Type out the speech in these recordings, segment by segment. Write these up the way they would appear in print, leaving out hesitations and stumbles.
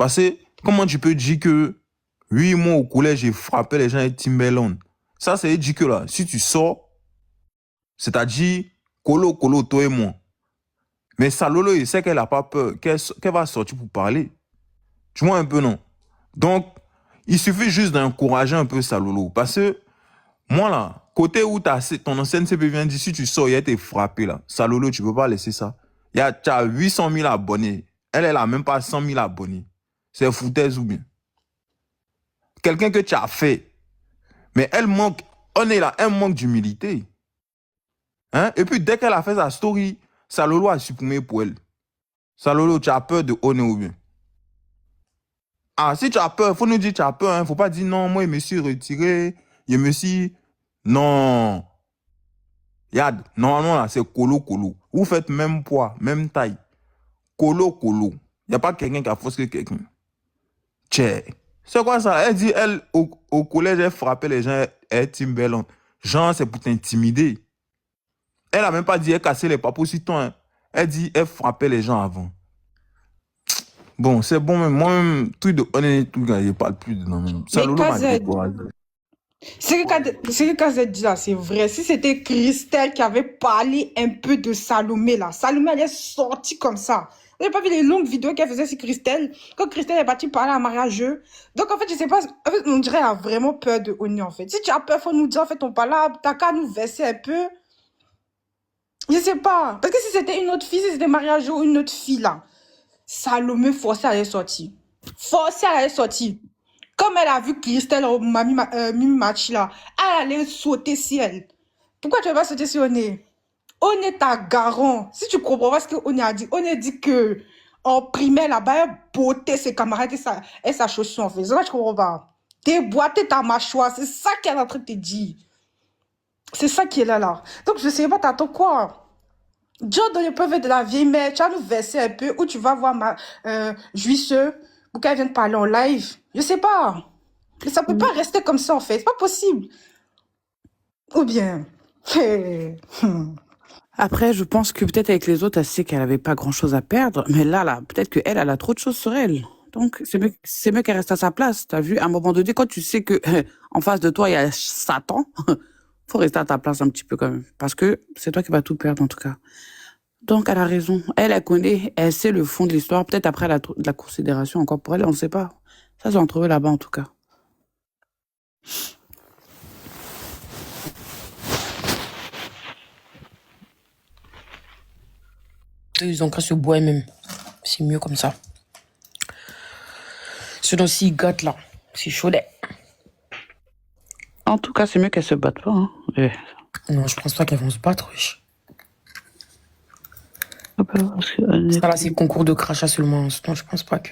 Parce que comment tu peux dire que, oui, moi au collège, j'ai frappé les gens avec Timberland. Ça, c'est dire que là, si tu sors, c'est-à-dire, colo, toi et moi. Mais Salolo, il sait qu'elle n'a pas peur, qu'elle va sortir pour parler. Tu vois un peu, non? Donc, il suffit juste d'encourager un peu Salolo. Parce que, moi là, côté où ton ancienne CP vient dire, si tu sors, il y a été frappé là. Salolo, tu ne peux pas laisser ça. Tu as 800 000 abonnés. Elle n'a même pas 100 000 abonnés. C'est foutaise ou bien? Quelqu'un que tu as fait. Mais elle manque, on est là, elle manque d'humilité. Hein? Et puis, dès qu'elle a fait sa story, Salolo a supprimé pour elle. Salolo, tu as peur de honneur ou bien? Ah, si tu as peur, il faut nous dire que tu as peur. Il ne faut pas dire non, moi, je me suis retiré. Je me suis. Non. Regarde, normalement, là, c'est colo. Vous faites même poids, même taille. Colo. Il n'y a pas quelqu'un qui a forcé quelqu'un. Tchè. C'est quoi ça? Elle dit, elle, au collège, elle frappait les gens, elle Timberland. Genre, c'est pour t'intimider. Elle n'a même pas dit, elle cassait les papous sur toi. Hein. Elle dit, elle frappait les gens avant. Bon, c'est bon, même moi-même, truc de honnêteté, tout, je parle plus de non. Ça, Lolo m'a découragé. Ce que Kazet dit là, c'est vrai. Si c'était Christelle qui avait parlé un peu de Salomé là, Salomé elle est sortie comme ça. Vous n'avez pas vu les longues vidéos qu'elle faisait sur Christelle? Quand Christelle est partie parler à mariage. Donc en fait, je sais pas, en fait, on dirait qu'elle a vraiment peur de Oni en fait. Si tu as peur, faut nous dire en fait, on parle là, t'as qu'à nous verser un peu. Je sais pas. Parce que si c'était une autre fille, si c'était mariage ou une autre fille là, Salomé forcée à aller sortir. Forcée à aller sortir. Comme elle a vu Christelle Mimi Machi là, elle allait sauter sur elle. Pourquoi tu ne vas pas sauter sur Oné? Oné ta garant. Si tu comprends pas ce que Oné a dit que en primaire là-bas, elle bottait ses camarades et sa chaussure en fait. C'est ça que je comprends pas. Déboîter ta mâchoire, c'est ça qu'elle est en train de te dire. C'est ça qui est là. Donc je sais pas, t'attends quoi? Dieu dans l'épreuve de la vieille mère, tu vas nous verser un peu, ou tu vas voir ma jouisseux pour qu'elle vienne parler en live. Je sais pas. Mais ça peut pas rester comme ça, en fait. C'est pas possible. Ou bien... Après, je pense que peut-être avec les autres, elle sait qu'elle avait pas grand-chose à perdre. Mais là, peut-être qu'elle, elle a trop de choses sur elle. Donc, c'est mieux qu'elle reste à sa place. T'as vu, à un moment donné, quand tu sais que en face de toi, il y a Satan, faut rester à ta place un petit peu quand même. Parce que c'est toi qui vas tout perdre, en tout cas. Donc, elle a raison. Elle connaît, elle sait le fond de l'histoire. Peut-être après, elle a de la considération encore pour elle, on ne sait pas. Ça, c'est entre eux là-bas, en tout cas. Ils ont qu'à se boire même. C'est mieux comme ça. Sinon, s'ils gâtent là, c'est chaudé. En tout cas, c'est mieux qu'elles se battent pas. Hein. Non, je pense pas qu'elles vont se battre, wesh. Ça, là, c'est le concours de crachat seulement. Sinon, je pense pas que...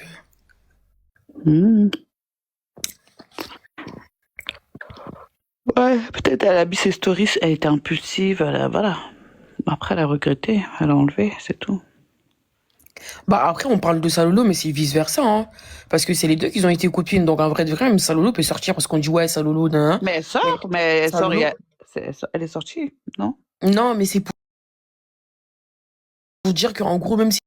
Ouais, peut-être elle a mis ses stories, elle était impulsive, voilà. Après, elle a regretté, elle a enlevé, c'est tout. Bah après, on parle de Salolo, mais c'est vice-versa, hein. Parce que c'est les deux qui ont été copines. Donc en vrai de vrai, même Salolo peut sortir parce qu'on dit ouais, Salolo, nan. Mais elle sort, elle est sortie, non? Non, mais c'est pour dire qu'en gros, même si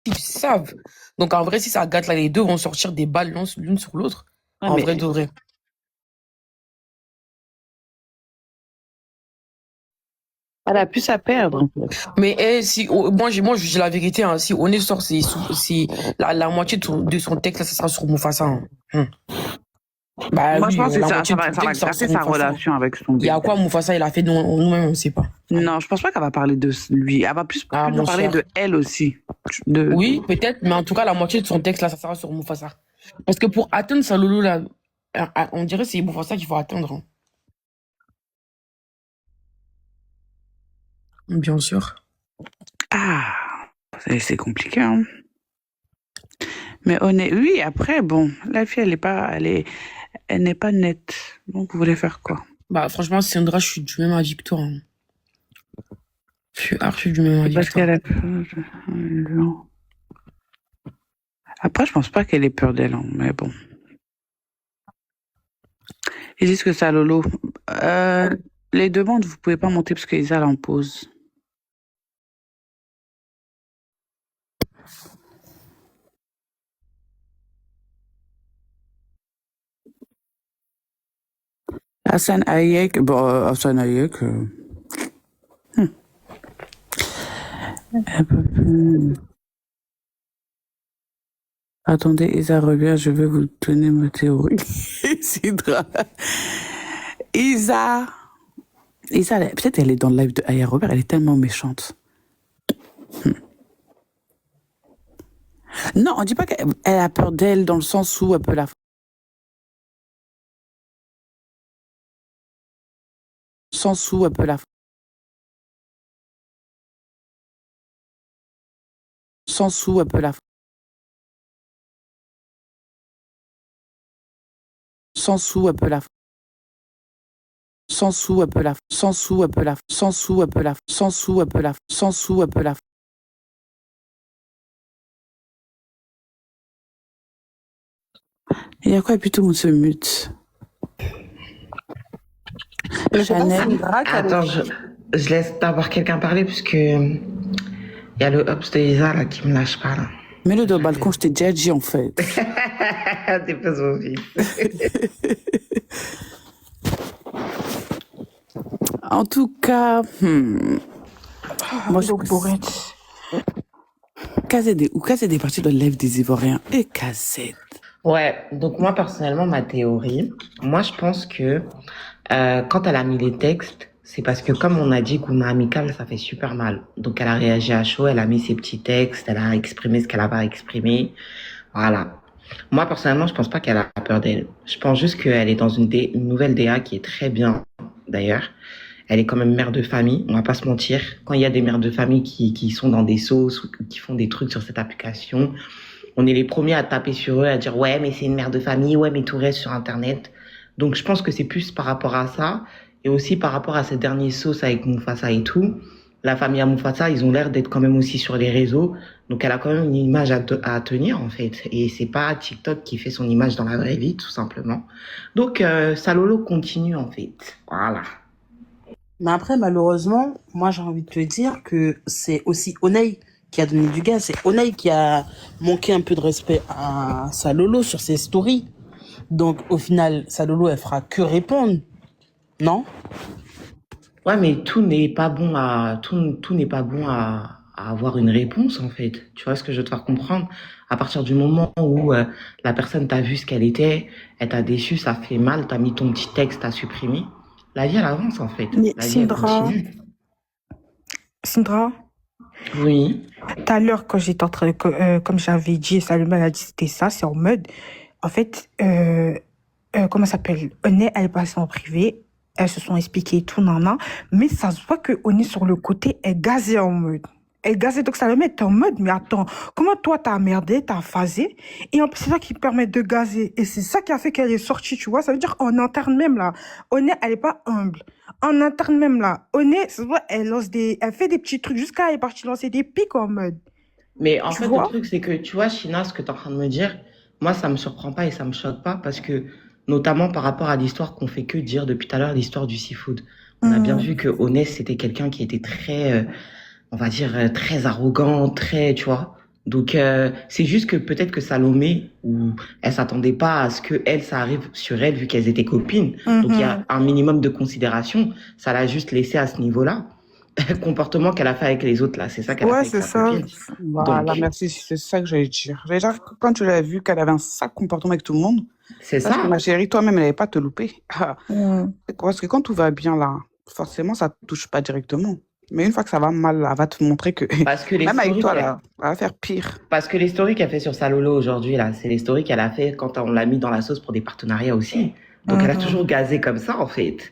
ils savent. Donc en vrai, si ça gâte là, les deux vont sortir des balles l'une sur l'autre. Ouais, en vrai de vrai. Elle a plus à perdre. Mais si moi je dis la vérité, hein, si on est sort, c'est la moitié de son texte là, ça sera sur Mufasa. Hein. Bah moi, oui, je pense que ça va casser sa relation avec son bébé. Il y a quoi Mufasa il a fait nous-mêmes, on ne sait pas. Non, je pense pas qu'elle va parler de lui. Elle va plus parler de elle aussi. Oui, peut-être, mais en tout cas, la moitié de son texte là, ça sera sur Mufasa. Parce que pour atteindre Salolo là, on dirait que c'est Mufasa qu'il faut atteindre. Hein. Bien sûr. Ah, c'est compliqué, hein. Mais oui, après, bon, la fille, elle n'est pas nette. Donc, vous voulez faire quoi? Bah, franchement, Sandra, je suis du même avis que toi. Hein. Je suis archi du même avis que toi. Après, je pense pas qu'elle ait peur d'elle, hein, mais bon. Ils disent que ça, Lolo. Les demandes, vous pouvez pas monter parce qu'ils allaient en pause. Hassan Hayek, bon, Hassan Hayek, un peu plus. Attendez, Isa revient, je vais vous donner ma théorie. Sidra. Isa, peut-être elle est dans le live de Aya Robert, elle est tellement méchante. Non, on dit pas qu'elle a peur d'elle dans le sens où elle peut la... Sens où elle peut la... Sens où elle peut la... Sens où elle peut la... Sens où elle peut la... Sens où elle peut la... Sens où elle peut la... Sens où elle peut la... Sens où elle peut la... Il y a quoi, et puis tout le monde se mute. Je sais pas si Chanel. Indra qui a Attends, le- je laisse d'abord quelqu'un parler puisque il y a le Hops de Isa là qui me lâche pas là. Mets-le dans le balcon, je t'ai déjà dit en fait. T'es pas son fils. En tout cas, moi je Donc, Bourrette. Kazed est parti dans le live des Ivoiriens. Et Kazed. Ouais, donc moi personnellement, ma théorie, moi je pense que quand elle a mis les textes, c'est parce que comme on a dit qu'on a amical, ça fait super mal. Donc elle a réagi à chaud, elle a mis ses petits textes, elle a exprimé ce qu'elle avait à exprimer. Voilà. Moi personnellement, je pense pas qu'elle a peur d'elle. Je pense juste qu'elle est dans une nouvelle DA qui est très bien, d'ailleurs. Elle est quand même mère de famille, on va pas se mentir. Quand il y a des mères de famille qui sont dans des sauces ou qui font des trucs sur cette application, on est les premiers à taper sur eux, à dire ouais mais c'est une mère de famille, ouais mais tout reste sur internet. Donc je pense que c'est plus par rapport à ça et aussi par rapport à ces derniers sauces avec Mufasa et tout. La famille à Mufasa, ils ont l'air d'être quand même aussi sur les réseaux, donc elle a quand même une image à tenir en fait. Et c'est pas TikTok qui fait son image dans la vraie vie tout simplement. Donc Salolo continue en fait. Voilà. Mais après, malheureusement, moi, j'ai envie de te dire que c'est aussi Oney qui a donné du gaz. C'est Oney qui a manqué un peu de respect à Salolo sur ses stories. Donc, au final, Salolo, elle fera que répondre. Non? Ouais, mais tout n'est pas bon à avoir une réponse en fait. Tu vois ce que je veux te faire comprendre? À partir du moment où la personne t'a vu ce qu'elle était, elle t'a déçu, ça fait mal, t'as mis ton petit texte à supprimer. La vie elle avance en fait. Mais La vie elle Sindra, continue. Sindra, Oui. tout à l'heure, quand j'étais en train de, comme j'avais dit, et Salomé elle a dit c'était ça, c'est en mode, en fait, comment ça s'appelle? Oné, elle est passée en privé, elles se sont expliquées et tout, nana, mais ça se voit que Oné, sur le côté, est gazée en mode. Elle est gazée, donc Salomé est en mode, mais attends, comment toi t'as merdé, t'as phasé, et en plus c'est ça qui permet de gazer, et c'est ça qui a fait qu'elle est sortie, tu vois, ça veut dire en interne même là, Oné, elle est pas humble. En interne même là, Oné, ça se voit, elle fait des petits trucs, jusqu'à elle est partie lancer des pics en mode. Mais en Tu fait, le vois? truc, c'est que, tu vois, China, ce que tu es en train de me dire, moi, ça me surprend pas et ça me choque pas parce que, notamment par rapport à l'histoire qu'on fait que dire depuis tout à l'heure, l'histoire du seafood. On a bien vu que Honest, c'était quelqu'un qui était très, on va dire, très arrogant, très, tu vois. Donc, c'est juste que peut-être que Salomé, ou elle s'attendait pas à ce que elle, ça arrive sur elle vu qu'elles étaient copines. Donc, il y a un minimum de considération. Ça l'a juste laissé à ce niveau-là. Le comportement qu'elle a fait avec les autres, là, c'est ça qu'elle a Ouais, fait avec c'est sa ça. copine. Voilà, Donc, merci, c'est ça que j'allais dire. J'allais dire que quand tu l'as vu qu'elle avait un sale comportement avec tout le monde, c'est parce que ça. ma chérie, toi-même, elle n'allait pas te louper. Ah, Mm. parce que quand tout va bien là, forcément, ça ne touche pas directement. Mais une fois que ça va mal, elle va te montrer que Parce que les même avec stories toi qu'elle- là, elle va faire pire. Parce que les stories qu'elle fait sur sa Lolo aujourd'hui, là, c'est les stories qu'elle a fait quand on l'a mis dans la sauce pour des partenariats aussi. Donc, elle a toujours gazé comme ça, en fait.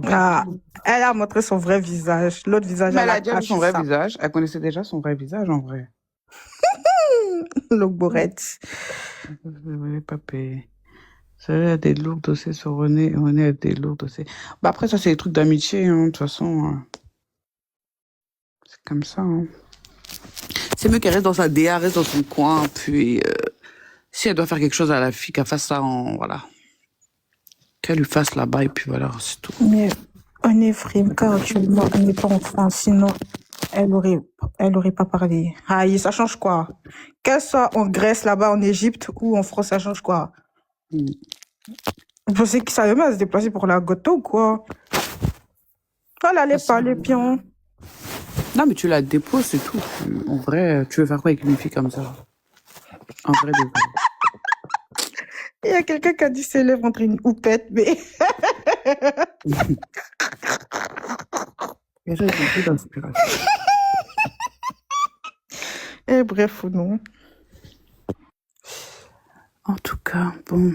Ah, elle a montré son vrai visage. L'autre visage, Mais elle elle a a déjà vu caché son vrai ça. visage. Elle connaissait déjà son vrai visage en vrai. Logborette. Papé. Ça a des lourds dossiers sur René et René a des lourds dossiers. Bah après, ça, c'est des trucs d'amitié, hein, de toute façon. C'est comme ça. Hein. C'est mieux qu'elle reste dans sa DA, reste dans son coin, puis si elle doit faire quelque chose à la fille, qu'elle fasse ça en. Voilà. Qu'elle lui fasse là-bas, et puis voilà, c'est tout. Mais on est Frimka actuellement, on n'est pas en France, sinon elle aurait pas parlé. Aïe, ça change quoi? Qu'elle soit en Grèce, là-bas, en Égypte ou en France, ça change quoi? Vous pensez qu'il savait même à se déplacer pour la gâteau ou quoi? Elle allait parler bien. Non, mais tu la déposes, c'est tout. En vrai, tu veux faire quoi avec une fille comme ça? En vrai, de vrai. Il y a quelqu'un qui a dit ses lèvres entre une houppette, mais Les gens, ils ont plus d'inspiration. et bref, ou non. En tout cas, bon,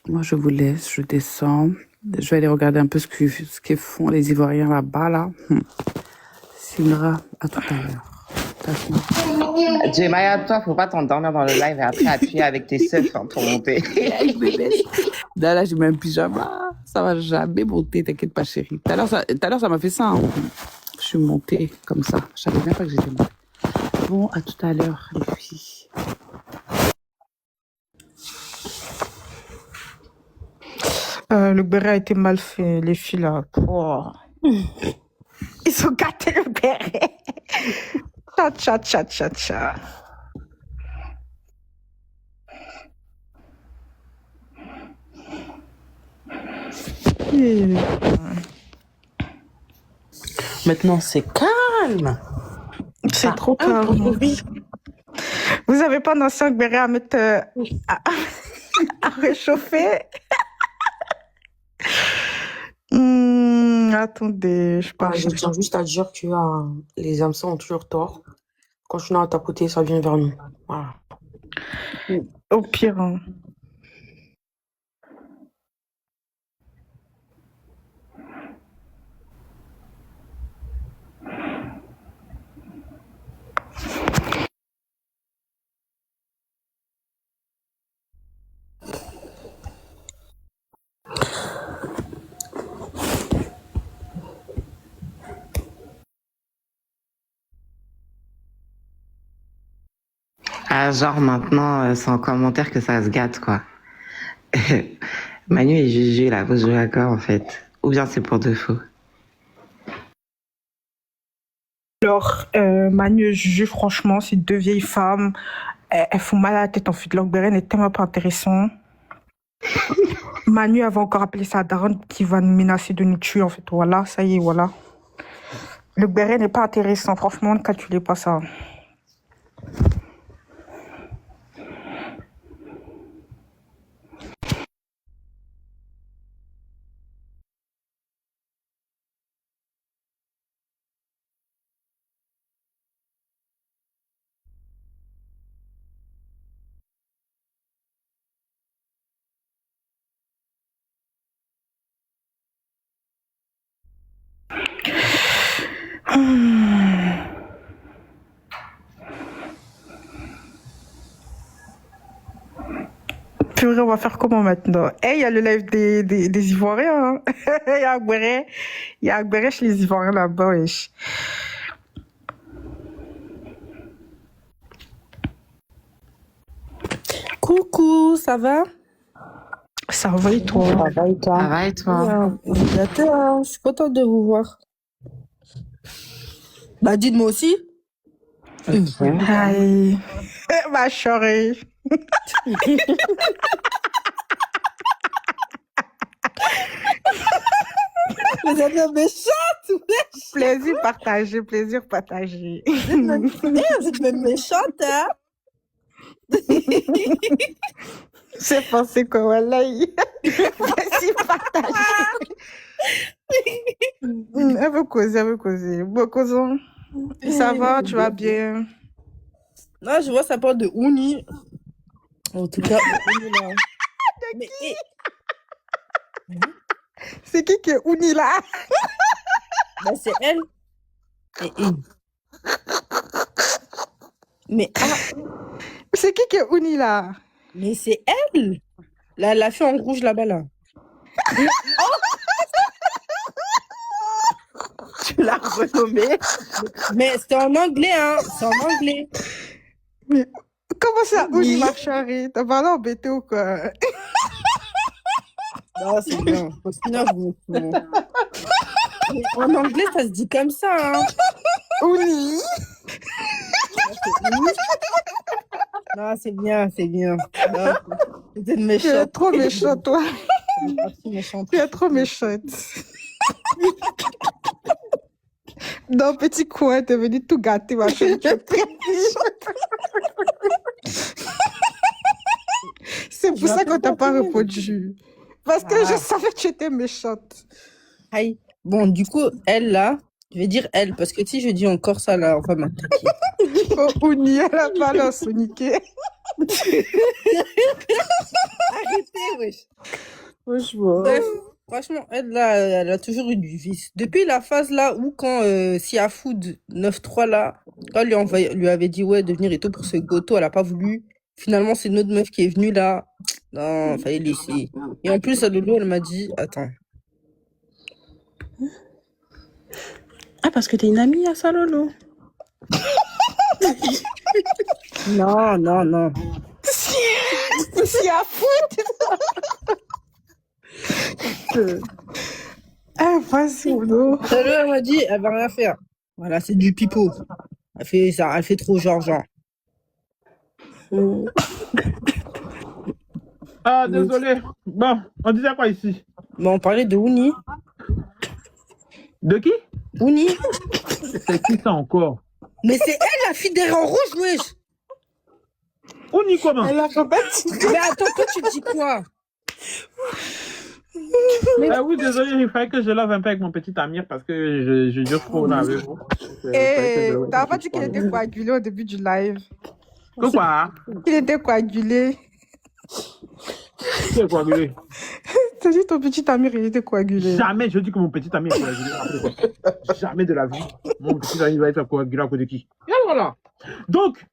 moi je vous laisse, je descends. Je vais aller regarder un peu ce que font les Ivoiriens là-bas, là. Sindra, à tout à l'heure. Jemaya, toi, faut pas t'endormir dans le live et après appuyer avec tes seufs pour monter. Là, j'ai même pyjama. Ça va jamais monter, t'inquiète pas, chérie. Tout à l'heure, ça m'a fait ça. Hein. Je suis montée comme ça. Je savais même pas que j'étais montée. Bon, à tout à l'heure, les filles. Le béret a été mal fait, les filles là. Oh. Ils ont gâté le béret. Tcha, tcha, tcha, tcha, tcha. Maintenant, c'est calme. C'est trop calme. Vous avez pas un ancien béret à mettre à réchauffer? Attendez, je parle. Je tiens juste à dire que les hameçons ont toujours tort. Continue à tapoter, ça vient vers nous. Voilà. Au pire. Hein. Ah, genre maintenant, c'est en commentaire que ça se gâte, quoi. Manu et Juju, là, vous jouez à quoi, en fait? Ou bien c'est pour de faux? Alors, Manu et Juju, franchement, c'est deux vieilles femmes. Elles font mal à la tête en fait. Longue Béret n'est tellement pas intéressant. Manu avait encore appelé sa daronne qui va nous menacer de nous tuer en fait. Voilà, ça y est, voilà. Le béret n'est pas intéressant. Franchement, ne calculez pas ça. Purée, on va faire comment maintenant? Il y a le live des Ivoiriens. Hein. Il y a Agbéré chez les Ivoiriens là-bas. Wesh. Coucou, ça va? Ça va et toi? Ça va et toi? Ça va et toi? Je suis contente de vous voir. Bah, dites-moi aussi. Aïe. Ma chérie. Vous êtes bien méchante, Plaisir partagé, plaisir partagé. vous êtes même méchante, hein? C'est pensé quoi, wallahi. Plaisir partagé. Elle veut causer, elle veut causer. Bon, causons. Ça va, tu vas bien? Non, je vois ça parle de Ouni. En tout cas, Ouni là. Mais, C'est qui est Ouni là? bah, c'est elle. Mais C'est qui est Ouni là? mais c'est elle. La fille en rouge là-bas là. Tu l'as renommée. Mais c'est en anglais, hein. C'est en anglais. Mais comment ça, Ouni, Oui. ma chérie? T'as pas l'air embêté ou quoi? Non, c'est bien. Sinon, je me fous. Mais en anglais, ça se dit comme ça, hein. Ouni? Non, c'est bien, c'est bien. Non, vous êtes Tu es méchante. trop méchant, toi. Archi méchante. Tu es trop méchante. Dans le petit coin, t'es venu tout gâter, ma chérie. Tu es très méchante. C'est pour ça qu'on t'a pas répondu. Parce que je savais que tu étais méchante. Aïe. Bon, du coup, elle, là, je vais dire elle, parce que si je dis encore ça, là, on va m'attaquer. Oh, Ouni, elle a pas l'air soniquée. Arrêtez, wesh. Franchement. Bref, franchement, elle, là, elle a toujours eu du vice. Depuis la phase, là, où quand Sia Food 9-3, là, quand lui avait dit, ouais, de venir et tout pour ce goto, elle a pas voulu. Finalement, c'est une autre meuf qui est venue, là. Non, fallait laisser. Et en plus, à Lolo, elle m'a dit, attends. Ah, parce que t'es une amie à ça, Lolo. Non, non, non. C'est à foutre. Ah, vas-y, Lolo. Lolo, elle m'a dit, elle va rien faire. Voilà, c'est du pipeau. Elle fait ça, elle fait trop genre. Ah, désolé. Bon, on disait quoi ici? Bon, on parlait de Ouni. De qui? Ouni. C'est qui ça encore? Mais c'est elle, la fille derrière en rouge, wesh. Ouni comment? Elle a fait Mais attends, toi, tu dis quoi? Ah oui, désolé, il fallait que je lave un peu avec mon petit Amir parce que je dure trop là avec vous. Et t'as pas dit qu'il était coagulé au début du live. Quoi? Il était coagulé. Qui est coagulé? T'as dit ton petit Amir, il était coagulé. Jamais je dis que mon petit ami est coagulé. Après quoi? Jamais de la vie. Mon petit ami va être coagulé à cause de qui? Et voilà. Donc,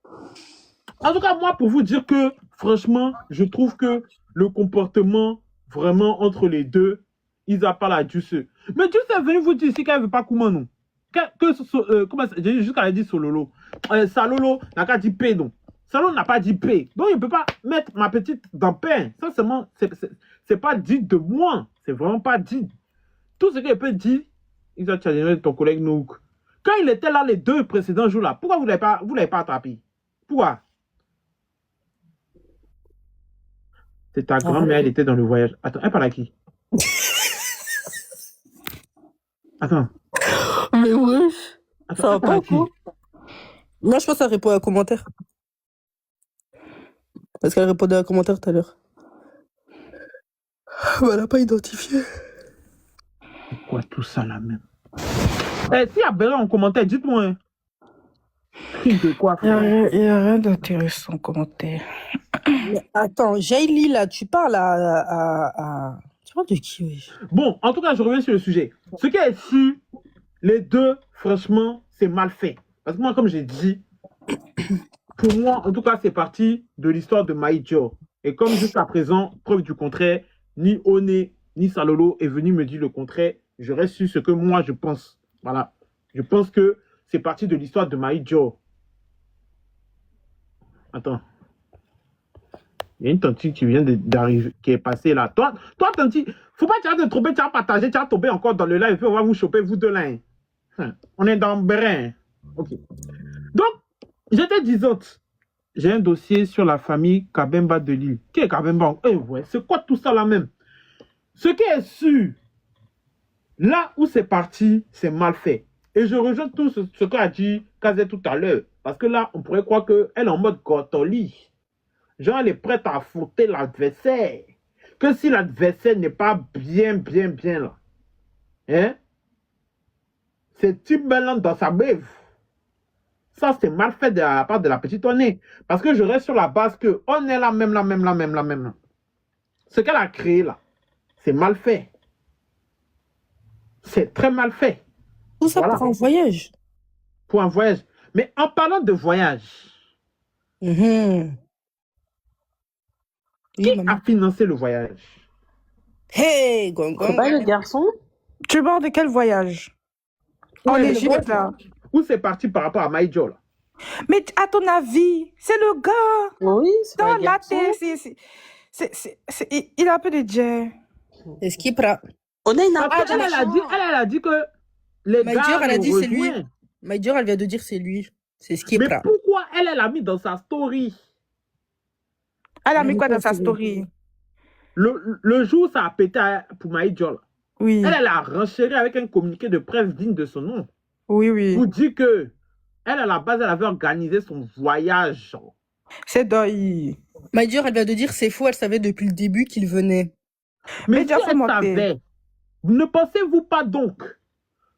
en tout cas, moi, pour vous dire que, franchement, je trouve que le comportement vraiment entre les deux, ils n'ont pas la Juice. Mais Juice est venu vous dire ici qu'elle ne veut pas comment non. Comment j'ai dit jusqu'à elle dit Sololo. Salolo n'a qu'à dire P non. Salolo n'a pas dit P. Donc il ne peut pas mettre ma petite dans pain. Ça seulement, c'est pas dit de moi. C'est vraiment pas dit. Tout ce qu'il peut dire, il a challengé ton collègue Nouk. Quand il était là les 2 précédents jours là, pourquoi vous l'avez pas attrapé? Pourquoi? C'est ta grand-mère, elle était dans le voyage. Attends, elle parle à qui? Attends. Mais wesh. Attends, Ça va elle parle à pas, qui? quoi? Moi, je pense qu'elle répond à un commentaire. Parce qu'elle répondait à un commentaire tout à l'heure. Elle n'a pas identifié. C'est quoi tout ça là même? S'il y a besoin en commentaire, dites-moi. Hein. De quoi, Il frère? n'y a rien d'intéressant en commentaire. Mais attends, Jaili, là, tu parles Tu parles de qui, wesh? Bon, en tout cas, je reviens sur le sujet. Ce qui est sûr, les deux, franchement, c'est mal fait. Parce que moi, comme j'ai dit, pour moi, en tout cas, c'est parti de l'histoire de Maïdjo. Et comme jusqu'à présent, preuve du contraire, ni Oné, ni Salolo est venu me dire le contraire. Je reste sur ce que moi, je pense. Voilà. Je pense que c'est parti de l'histoire de Maïdjo. Attends. Il y a une tantine qui vient d'arriver, qui est passée là. Toi, tantine, faut pas te tromper, tu vas partager, tu vas tomber encore dans le live, et puis on va vous choper, vous deux là. Hein. On est dans Bérin. Ok. Donc, j'étais disante. J'ai un dossier sur la famille Kabemba de Lille. Qui est Kabemba? Eh ouais, c'est quoi tout ça là même? Ce qui est sûr, là où c'est parti, c'est mal fait. Et je rejoins tout ce qu'a dit Kazé tout à l'heure. Parce que là, on pourrait croire qu'elle est en mode Gortoli. Genre, elle est prête à affronter l'adversaire. Que si l'adversaire n'est pas bien là. Hein? C'est Timbaland dans sa bève. Ça, c'est mal fait de la part de la petite Oné. Parce que je reste sur la base que on est la même. Ce qu'elle a créé là, c'est mal fait. C'est très mal fait. Tout ça Voilà. pour un voyage. Pour un voyage. Mais en parlant de voyage, qui a financé le voyage? Hey, Gong C'est pas le garçon? Tu parles de quel voyage? En Ouais, Égypte, là. Où c'est parti par rapport à Maïdjo là? Mais à ton avis, c'est le gars. Oui, c'est Dans pas le la garçon. tête, il a un peu de jet. Est-ce qu'il prend? Oneil n'a Parce pas qu'elle, elle a dit que les Maïdjo, gars elle a dit le c'est lui. rejoignent. Maïdjo, elle vient de dire c'est lui. C'est ce qui Mais prend. pourquoi elle a mis dans sa story? Elle a mis quoi dans sa story? le jour où ça a pété pour Maïdjo, Oui, elle a renchéri avec un communiqué de presse digne de son nom. oui, oui. Vous dit que elle, à la base, elle avait organisé son voyage. C'est deuil. Maïdior, elle vient de dire c'est faux, elle savait depuis le début qu'il venait. Mais Mais si déjà, faut elle monter. savait, ne pensez-vous pas donc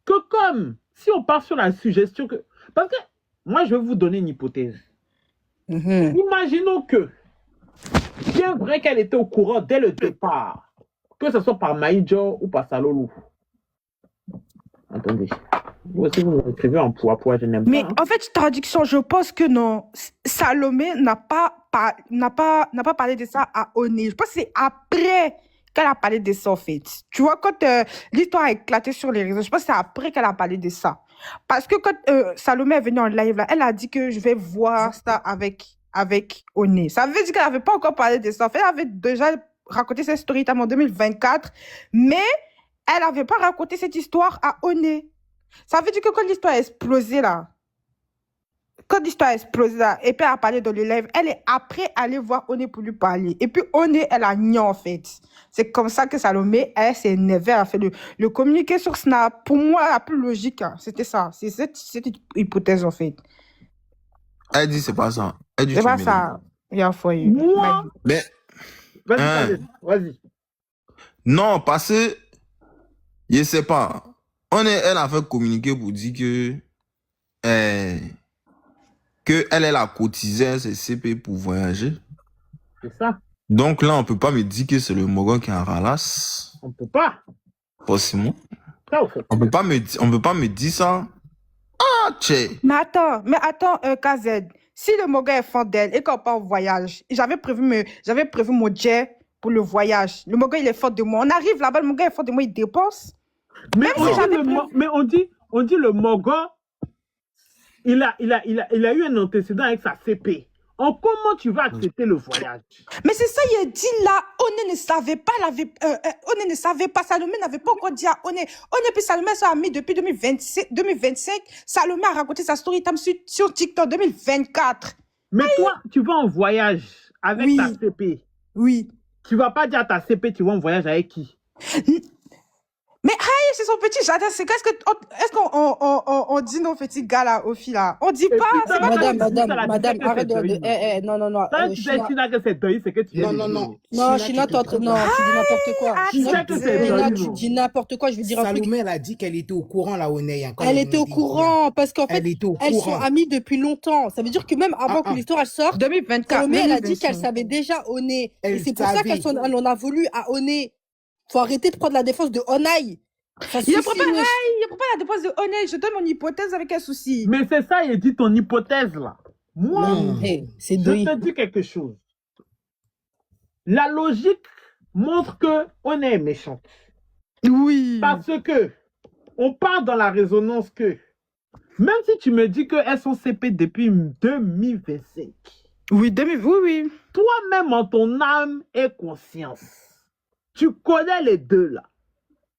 que comme, si on part sur la suggestion que... Parce que, moi, je vais vous donner une hypothèse. Mhm. Imaginons que, bien vrai qu'elle était au courant dès le départ, que ce soit par Maïdjo ou par Salolou. Attendez. Vous aussi, vous me écrivez en poids, je n'aime Mais pas. Hein. en fait, traduction, je pense que non. Salomé n'a pas parlé de ça à Oné. Je pense que c'est après qu'elle a parlé de ça, en fait. Tu vois, quand l'histoire a éclaté sur les réseaux, je pense que c'est après qu'elle a parlé de ça. Parce que quand Salomé est venue en live, là, elle a dit que je vais voir ça avec Oné. Ça veut dire qu'elle n'avait pas encore parlé de ça. En fait, elle avait déjà raconté cette story en 2024, mais elle n'avait pas raconté cette histoire à Oné. Ça veut dire que quand l'histoire a explosé là, et puis elle a parlé dans le live, elle est après allée voir Oné pour lui parler. Et puis Oné, elle a nié en fait. C'est comme ça que Salomé, elle s'est énervée, elle a fait le communiqué sur Snap. Pour moi, la plus logique, hein, c'était ça. C'est cette hypothèse en fait. Elle dit c'est pas ça. Elle dit C'est tu pas mélanges. ça. Il y a un foyer. Moi, Mais vas-y, hein, Khaled, vas-y. non, parce que je sais pas. Elle a fait communiquer pour dire que elle a cotisé ses CP pour voyager. C'est ça. Donc là, on peut pas me dire que c'est le Mogon qui en ralasse. On peut pas. Forcément. Ça, au fait. On peut pas me dire ça. Ah, tchè. Mais attends, KZ. Si le Moga est fan d'elle et qu'on part en voyage, j'avais prévu mon jet pour le voyage. Le Moga, il est fan de moi. On arrive là-bas, le Moga est fan de moi, il dépense. Mais Même on si dit j'avais le prévu... mais on dit le Mogon, il a eu un antécédent avec sa CP. Comment tu vas accepter le voyage? Mais c'est ça, il a dit là, Oné ne savait pas, Oné ne savait pas, Salomé n'avait pas encore dit à Oné. Oné puis Salomé sont amis depuis 2025. Salomé a raconté sa story time sur TikTok 2024. Mais toi, tu vas en voyage avec Oui. ta CP. Oui. Tu vas pas dire à ta CP, tu vas en voyage avec qui? Mais aïe, c'est son petit jardin. Est-ce qu'on dit nos petits gars là, aux filles là? On dit Et pas. puis, C'est pas Madame, arrête de... Non, Quand tu sais China que c'est deuil, c'est que tu viens de dire. Non, China, tu dis n'importe quoi. Tu sais que c'est China, deuil, tu non? dis n'importe quoi, je veux dire un truc. Salomé, elle a dit qu'elle était au courant, la Oneille. Hein, quand Elle elle était m'a au dit, courant, parce qu'en fait, Elle était au elles sont courant. amies depuis longtemps. Ça veut dire que même avant que l'histoire elle sorte, 2024. Salomé, elle a dit 2025. qu'elle savait déjà Oné. Et Elle c'est pour ça savait. qu'elle en a voulu à Oné. Faut arrêter de prendre la défense de Onaï. Ça Il ne suffit, prend pas wesh. la dépense de Oné. Je donne mon hypothèse avec un souci. Mais c'est ça, il dit ton hypothèse là. Moi, Non. Hey, c'est je deuil. te dis quelque chose. La logique montre que on est méchant. Oui. Parce que on part dans la résonance que même si tu me dis qu'elles sont CP depuis 2025, Oui, oui. toi-même en ton âme et conscience, tu connais les deux là.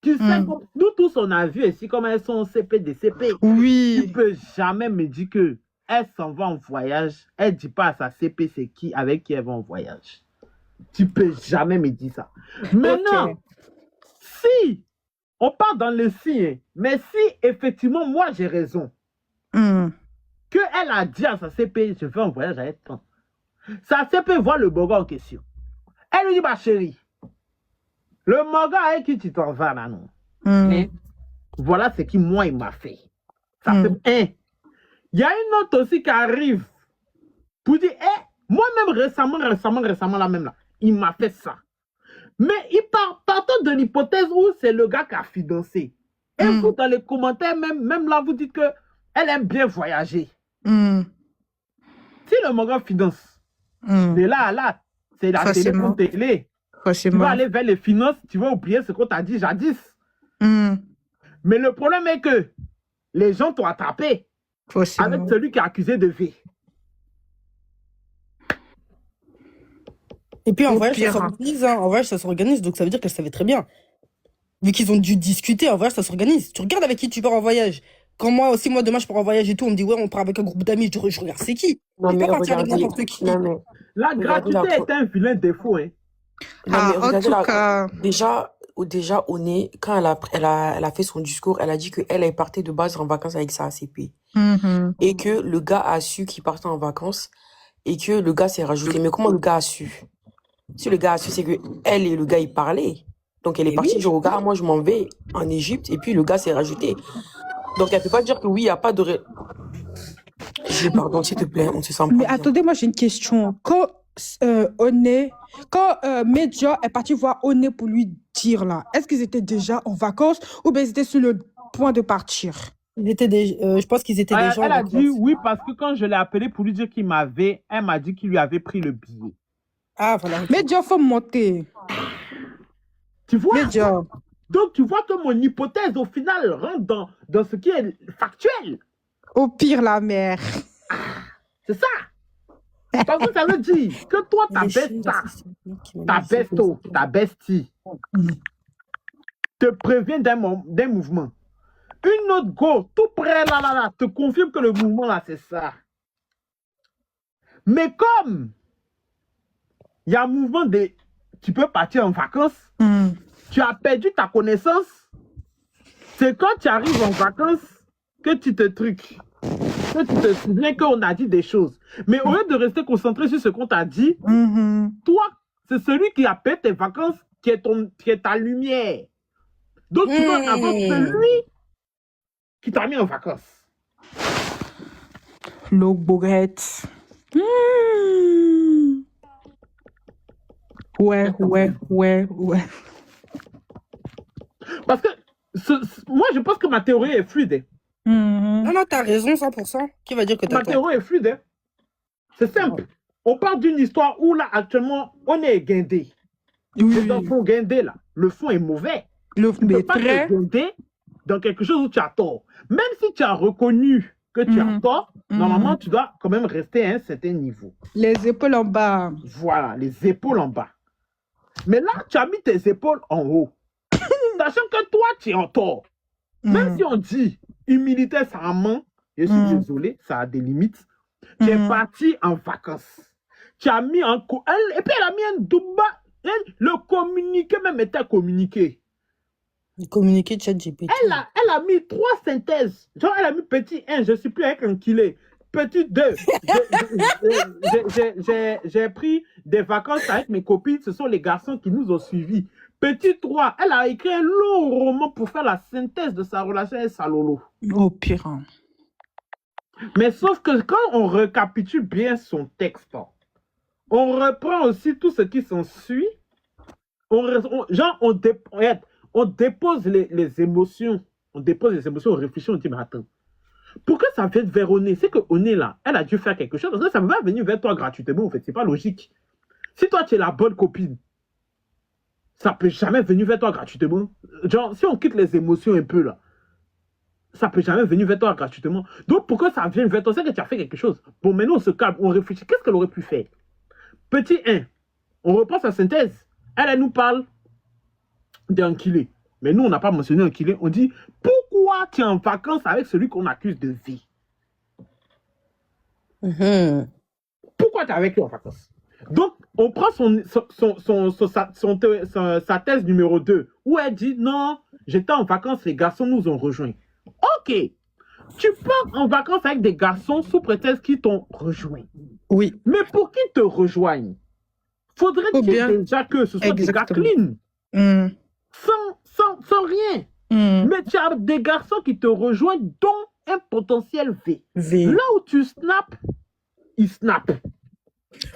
Tu sais que nous tous on a vu ici comment elles sont en CP des CP. Tu Oui. peux jamais me dire que elle s'en va en voyage, elle dit pas à sa CP c'est qui, avec qui elle va en voyage. Tu peux jamais me dire ça. Maintenant, Ok. si on part dans le si, hein, mais si effectivement moi j'ai raison, que elle a dit à sa CP je vais en voyage avec toi, sa CP voit le boga en question. Elle lui dit bah chérie, le moga avec qui tu t'en vas là non. Voilà ce qui moi il m'a fait. Ça fait un. Il y a une autre aussi qui arrive pour dire, moi-même récemment là même là, il m'a fait ça. Mais il partant de l'hypothèse où c'est le gars qui a financé. Et vous dans les commentaires, même là, vous dites que elle aime bien voyager. Si le Mogan finance, c'est là, c'est la télé Forcément. pour télé. Tu vas Forcément. aller vers les finances, tu vas oublier ce qu'on t'a dit jadis. Mais le problème est que les gens t'ont attrapé Forcément. avec celui qui est accusé de vie. Et puis en Au voyage, ça pire, s'organise, hein. En voyage, ça s'organise, donc ça veut dire qu'elle savait très bien. Vu qu'ils ont dû discuter, en voyage, ça s'organise. Tu regardes avec qui tu pars en voyage. Quand moi aussi, demain, je pars en voyage et tout, on me dit, ouais, on part avec un groupe d'amis, je regarde, c'est qui? Non, Je vais mais pas partir avec regardez, n'importe qui. non, mais La gratuité regarde. est un vilain défaut. Hein. Non, mais En regardez tout là, cas, déjà, quand elle a fait son discours, elle a dit qu'elle partait de base en vacances avec sa ACP. mhm. Et que le gars a su qu'il partait en vacances et que le gars s'est rajouté. Mais comment le gars a su? Si le gars a su, c'est que elle et le gars, ils parlaient. Donc elle est Et partie oui. dire au gars, moi je m'en vais en Égypte et puis le gars s'est rajouté. Donc elle peut pas dire que oui, il n'y a pas de... Pardon, s'il te plaît, on se sent Mais pas bien. attendez, moi j'ai une question. Quand Medja est parti voir Oné pour lui dire là, est-ce qu'ils étaient déjà en vacances ou bien ils étaient sur le point de partir? Je pense qu'ils étaient déjà en Elle a vacances. dit oui parce que quand je l'ai appelé pour lui dire elle m'a dit qu'il lui avait pris le billet. Ah, voilà. ok. Medja, faut monter. Tu vois? Medja. Donc tu vois que mon hypothèse au final rentre dans ce qui est factuel. Au pire, la mère. C'est ça. Parce que ça veut dire que toi, ta bestie, te prévient d'un mouvement. Une autre go, tout près là, te confirme que le mouvement là, c'est ça. Mais comme il y a un mouvement tu peux partir en vacances, tu as perdu ta connaissance, c'est quand tu arrives en vacances que tu te trucs. Que tu te souviens qu'on a dit des choses. Mais au lieu de rester concentré sur ce qu'on t'a dit, toi, c'est celui qui a perdu tes vacances qui est ta lumière. Donc tu dois avoir celui qui t'a mis en vacances. L'eau bourrette. Ouais. Parce que moi, je pense que ma théorie est fluide. Non, t'as raison, 100%. Qui va dire que t'as Ma tort? théorie est fluide. C'est simple. On parle d'une histoire où là, actuellement, on est guindé. Oui. Dans ton guindé, là, le fond est mauvais. Tu ne peux pas te guinder dans quelque chose où tu as tort. Même si tu as reconnu que tu as tort, normalement, tu dois quand même rester à un certain niveau. Les épaules en bas. Voilà, les épaules en bas. Mais là, tu as mis tes épaules en haut. Sachant que toi, tu es en tort. Même si on dit humilité, ça ment, je suis désolé, ça a des limites. Tu es parti en vacances. Tu as mis en... Et puis elle a mis un double... Le communiqué même était communiqué. Le communiqué de ChatGPT. Elle a mis 3 synthèses. Genre, elle a mis petit 1, je ne suis plus avec un kilé. Petit 2, j'ai pris des vacances avec mes copines. Ce sont les garçons qui nous ont suivis. Petit 3, elle a écrit un long roman pour faire la synthèse de sa relation avec sa Lolo. Au pire. Mais sauf que quand on récapitule bien son texte, on reprend aussi tout ce qui s'ensuit. On dépose les émotions. On dépose les émotions, on réfléchit, on dit, mais attends. Pourquoi ça vient vers Oné? C'est que Oné, là, elle a dû faire quelque chose. Parce que ça ne va pas venir vers toi gratuitement, en fait. C'est pas logique. Si toi, tu es la bonne copine, ça peut jamais venir vers toi gratuitement. Genre, si on quitte les émotions un peu, là, ça peut jamais venir vers toi gratuitement. Donc, pourquoi ça vient vers toi? C'est que tu as fait quelque chose. Bon, maintenant, on se calme, on réfléchit. Qu'est-ce qu'elle aurait pu faire? Petit 1, on reprend sa synthèse. Elle nous parle d'un kilé. Mais nous, on n'a pas mentionné un kilé. On dit, pourquoi tu es en vacances avec celui qu'on accuse de vie? Pourquoi tu es avec lui en vacances? Donc, on prend sa thèse numéro 2, où elle dit, non, j'étais en vacances, les garçons nous ont rejoints. Ok, tu pars en vacances avec des garçons sous prétexte qu'ils t'ont rejoint. Oui. Mais pour qu'ils te rejoignent, faudrait-il déjà que ce soit des gars clean, sans rien. Mais tu as des garçons qui te rejoignent, dont un potentiel V. Là où tu snaps, ils snappent.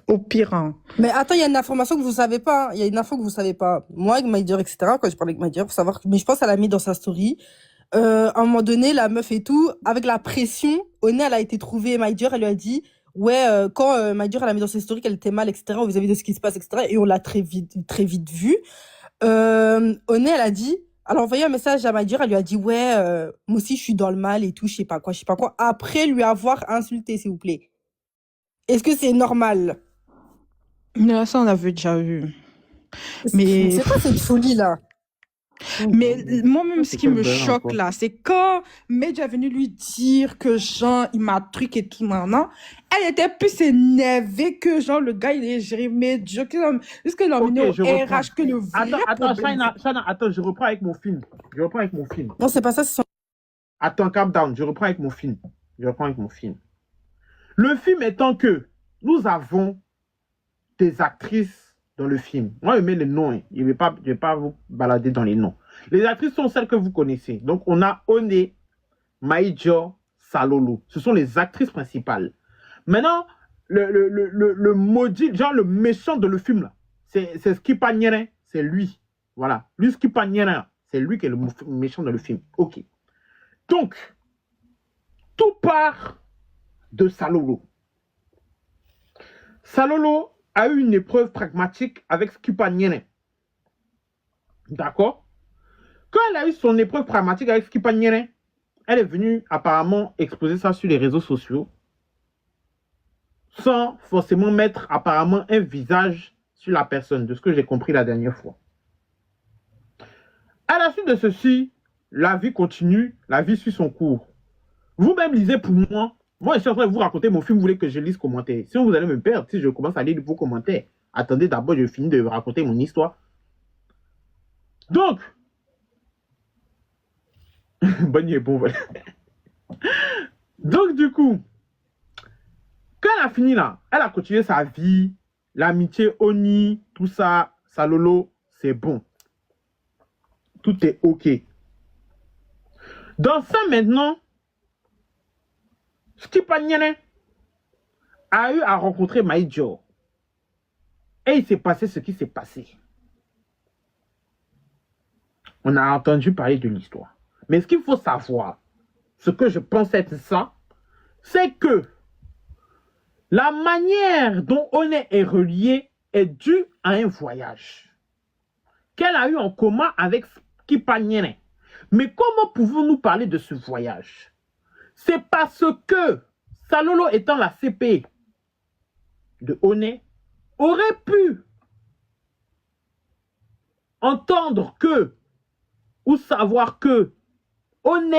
Au pire. Mais attends, il y a une information que vous savez pas. Il y a une info que vous savez pas. Moi, avec Maïdir, etc., quand je parlais avec Maïdir, faut savoir, mais je pense qu'elle a mis dans sa story. À un moment donné, la meuf et tout, avec la pression, Oné, elle a été trouvée, Maïdir, elle lui a dit, ouais, quand Maïdir, elle a mis dans ses stories qu'elle était mal, etc., vis-à-vis de ce qui se passe, etc., et on l'a très vite vu. Oné, elle a dit, elle a envoyé un message à Maïdir, elle lui a dit, ouais, moi aussi, je suis dans le mal et tout, je sais pas quoi, après lui avoir insulté, s'il vous plaît. Est-ce que c'est normal? Mais ça, on avait déjà vu. Mais c'est quoi cette folie-là? Mais moi-même, ce C'est qui quel me bel choque encore. là, c'est quand Medj est venu lui dire que Jean, il m'a truc et tout maintenant, elle était plus énervée que genre le gars, il est géré Medj, est-ce qu'il l'a emmené Ok, au je reprends. RH, que le vrai Attends, problème. Shana, attends, je reprends avec mon film. Non, c'est pas ça, c'est son... Attends, calm down, je reprends avec mon film. Le film étant que nous avons des actrices dans le film. Moi, je mets les noms, hein. Je ne vais pas vous balader dans les noms. Les actrices sont celles que vous connaissez. Donc, on a One, Maïdjo, Salolo. Ce sont les actrices principales. Maintenant, le maudit, genre le méchant de le film, là, c'est Skipa Nyere, c'est lui. Voilà. Lui, Skipa Nyere, c'est lui qui est le méchant de le film. Ok. Donc, tout part de Salolo. Salolo a eu une épreuve pragmatique avec Skipa Nyere. D'accord? Quand elle a eu son épreuve pragmatique avec Skipa Nyere, elle est venue apparemment exposer ça sur les réseaux sociaux sans forcément mettre apparemment un visage sur la personne, de ce que j'ai compris la dernière fois. À la suite de ceci, la vie continue, la vie suit son cours. Vous-même lisez pour moi. Moi, je suis en train de vous raconter mon film, vous voulez que je lise commentaires. Sinon, vous allez me perdre si je commence à lire vos commentaires. Attendez, d'abord, je finis de raconter mon histoire. Donc, bonne nuit, bon voilà. Donc, du coup, quand elle a fini là, elle a continué sa vie, l'amitié, Oni, tout ça, Salolo, c'est bon. Tout est OK. Dans ça maintenant, Skipa Nyere a eu à rencontrer Maïdjo. Et il s'est passé ce qui s'est passé. On a entendu parler de l'histoire. Mais ce qu'il faut savoir, ce que je pense être ça, c'est que la manière dont One est relié est due à un voyage qu'elle a eu en commun avec Skipa Nyere. Mais comment pouvons-nous parler de ce voyage? C'est parce que Salolo étant la CP de One aurait pu entendre que ou savoir que One...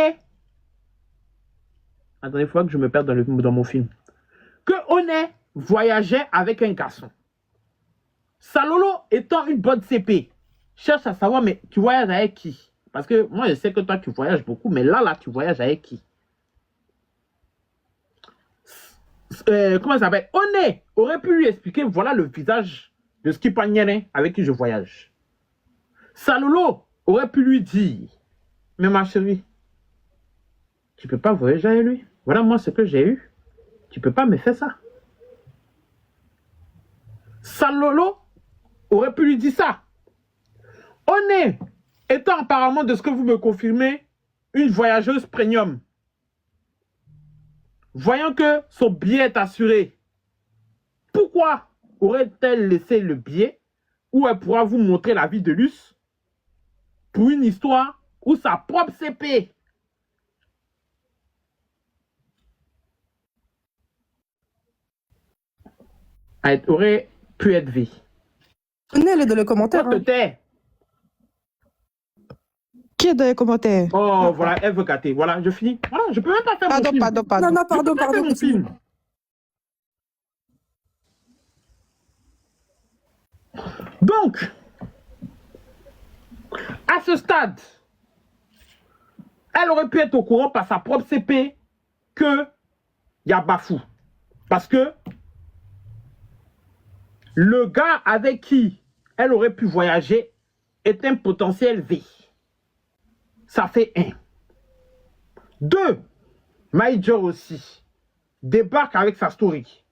Attendez, il faut que je me perde dans mon film. Que One voyageait avec un garçon. Salolo étant une bonne CP, cherche à savoir, mais tu voyages avec qui? Parce que moi, je sais que toi, tu voyages beaucoup, mais là, tu voyages avec qui? Comment ça s'appelle? One aurait pu lui expliquer, voilà le visage de Skipa Nyere avec qui je voyage. Salolo aurait pu lui dire, mais ma chérie, tu peux pas voyager avec lui. Voilà moi ce que j'ai eu. Tu peux pas me faire ça. Salolo aurait pu lui dire ça. One étant apparemment, de ce que vous me confirmez, une voyageuse premium. Voyant que son billet est assuré, pourquoi aurait-elle laissé le billet où elle pourra vous montrer la vie de Luce pour une histoire où sa propre CP aurait pu être vie? Elle est dans les commentaires. Toi, te tais. Qui est dans les commentaires? Oh, voilà, elle veut gâter. Voilà, je finis. Voilà, je peux même pas faire mon film. Pardon. Non, pardon, Je peux pas faire mon film. Donc, à ce stade, elle aurait pu être au courant par sa propre CP que il y a Bafou. Parce que le gars avec qui elle aurait pu voyager est un potentiel V. Ça fait 1. 2, Maïdjo aussi débarque avec sa story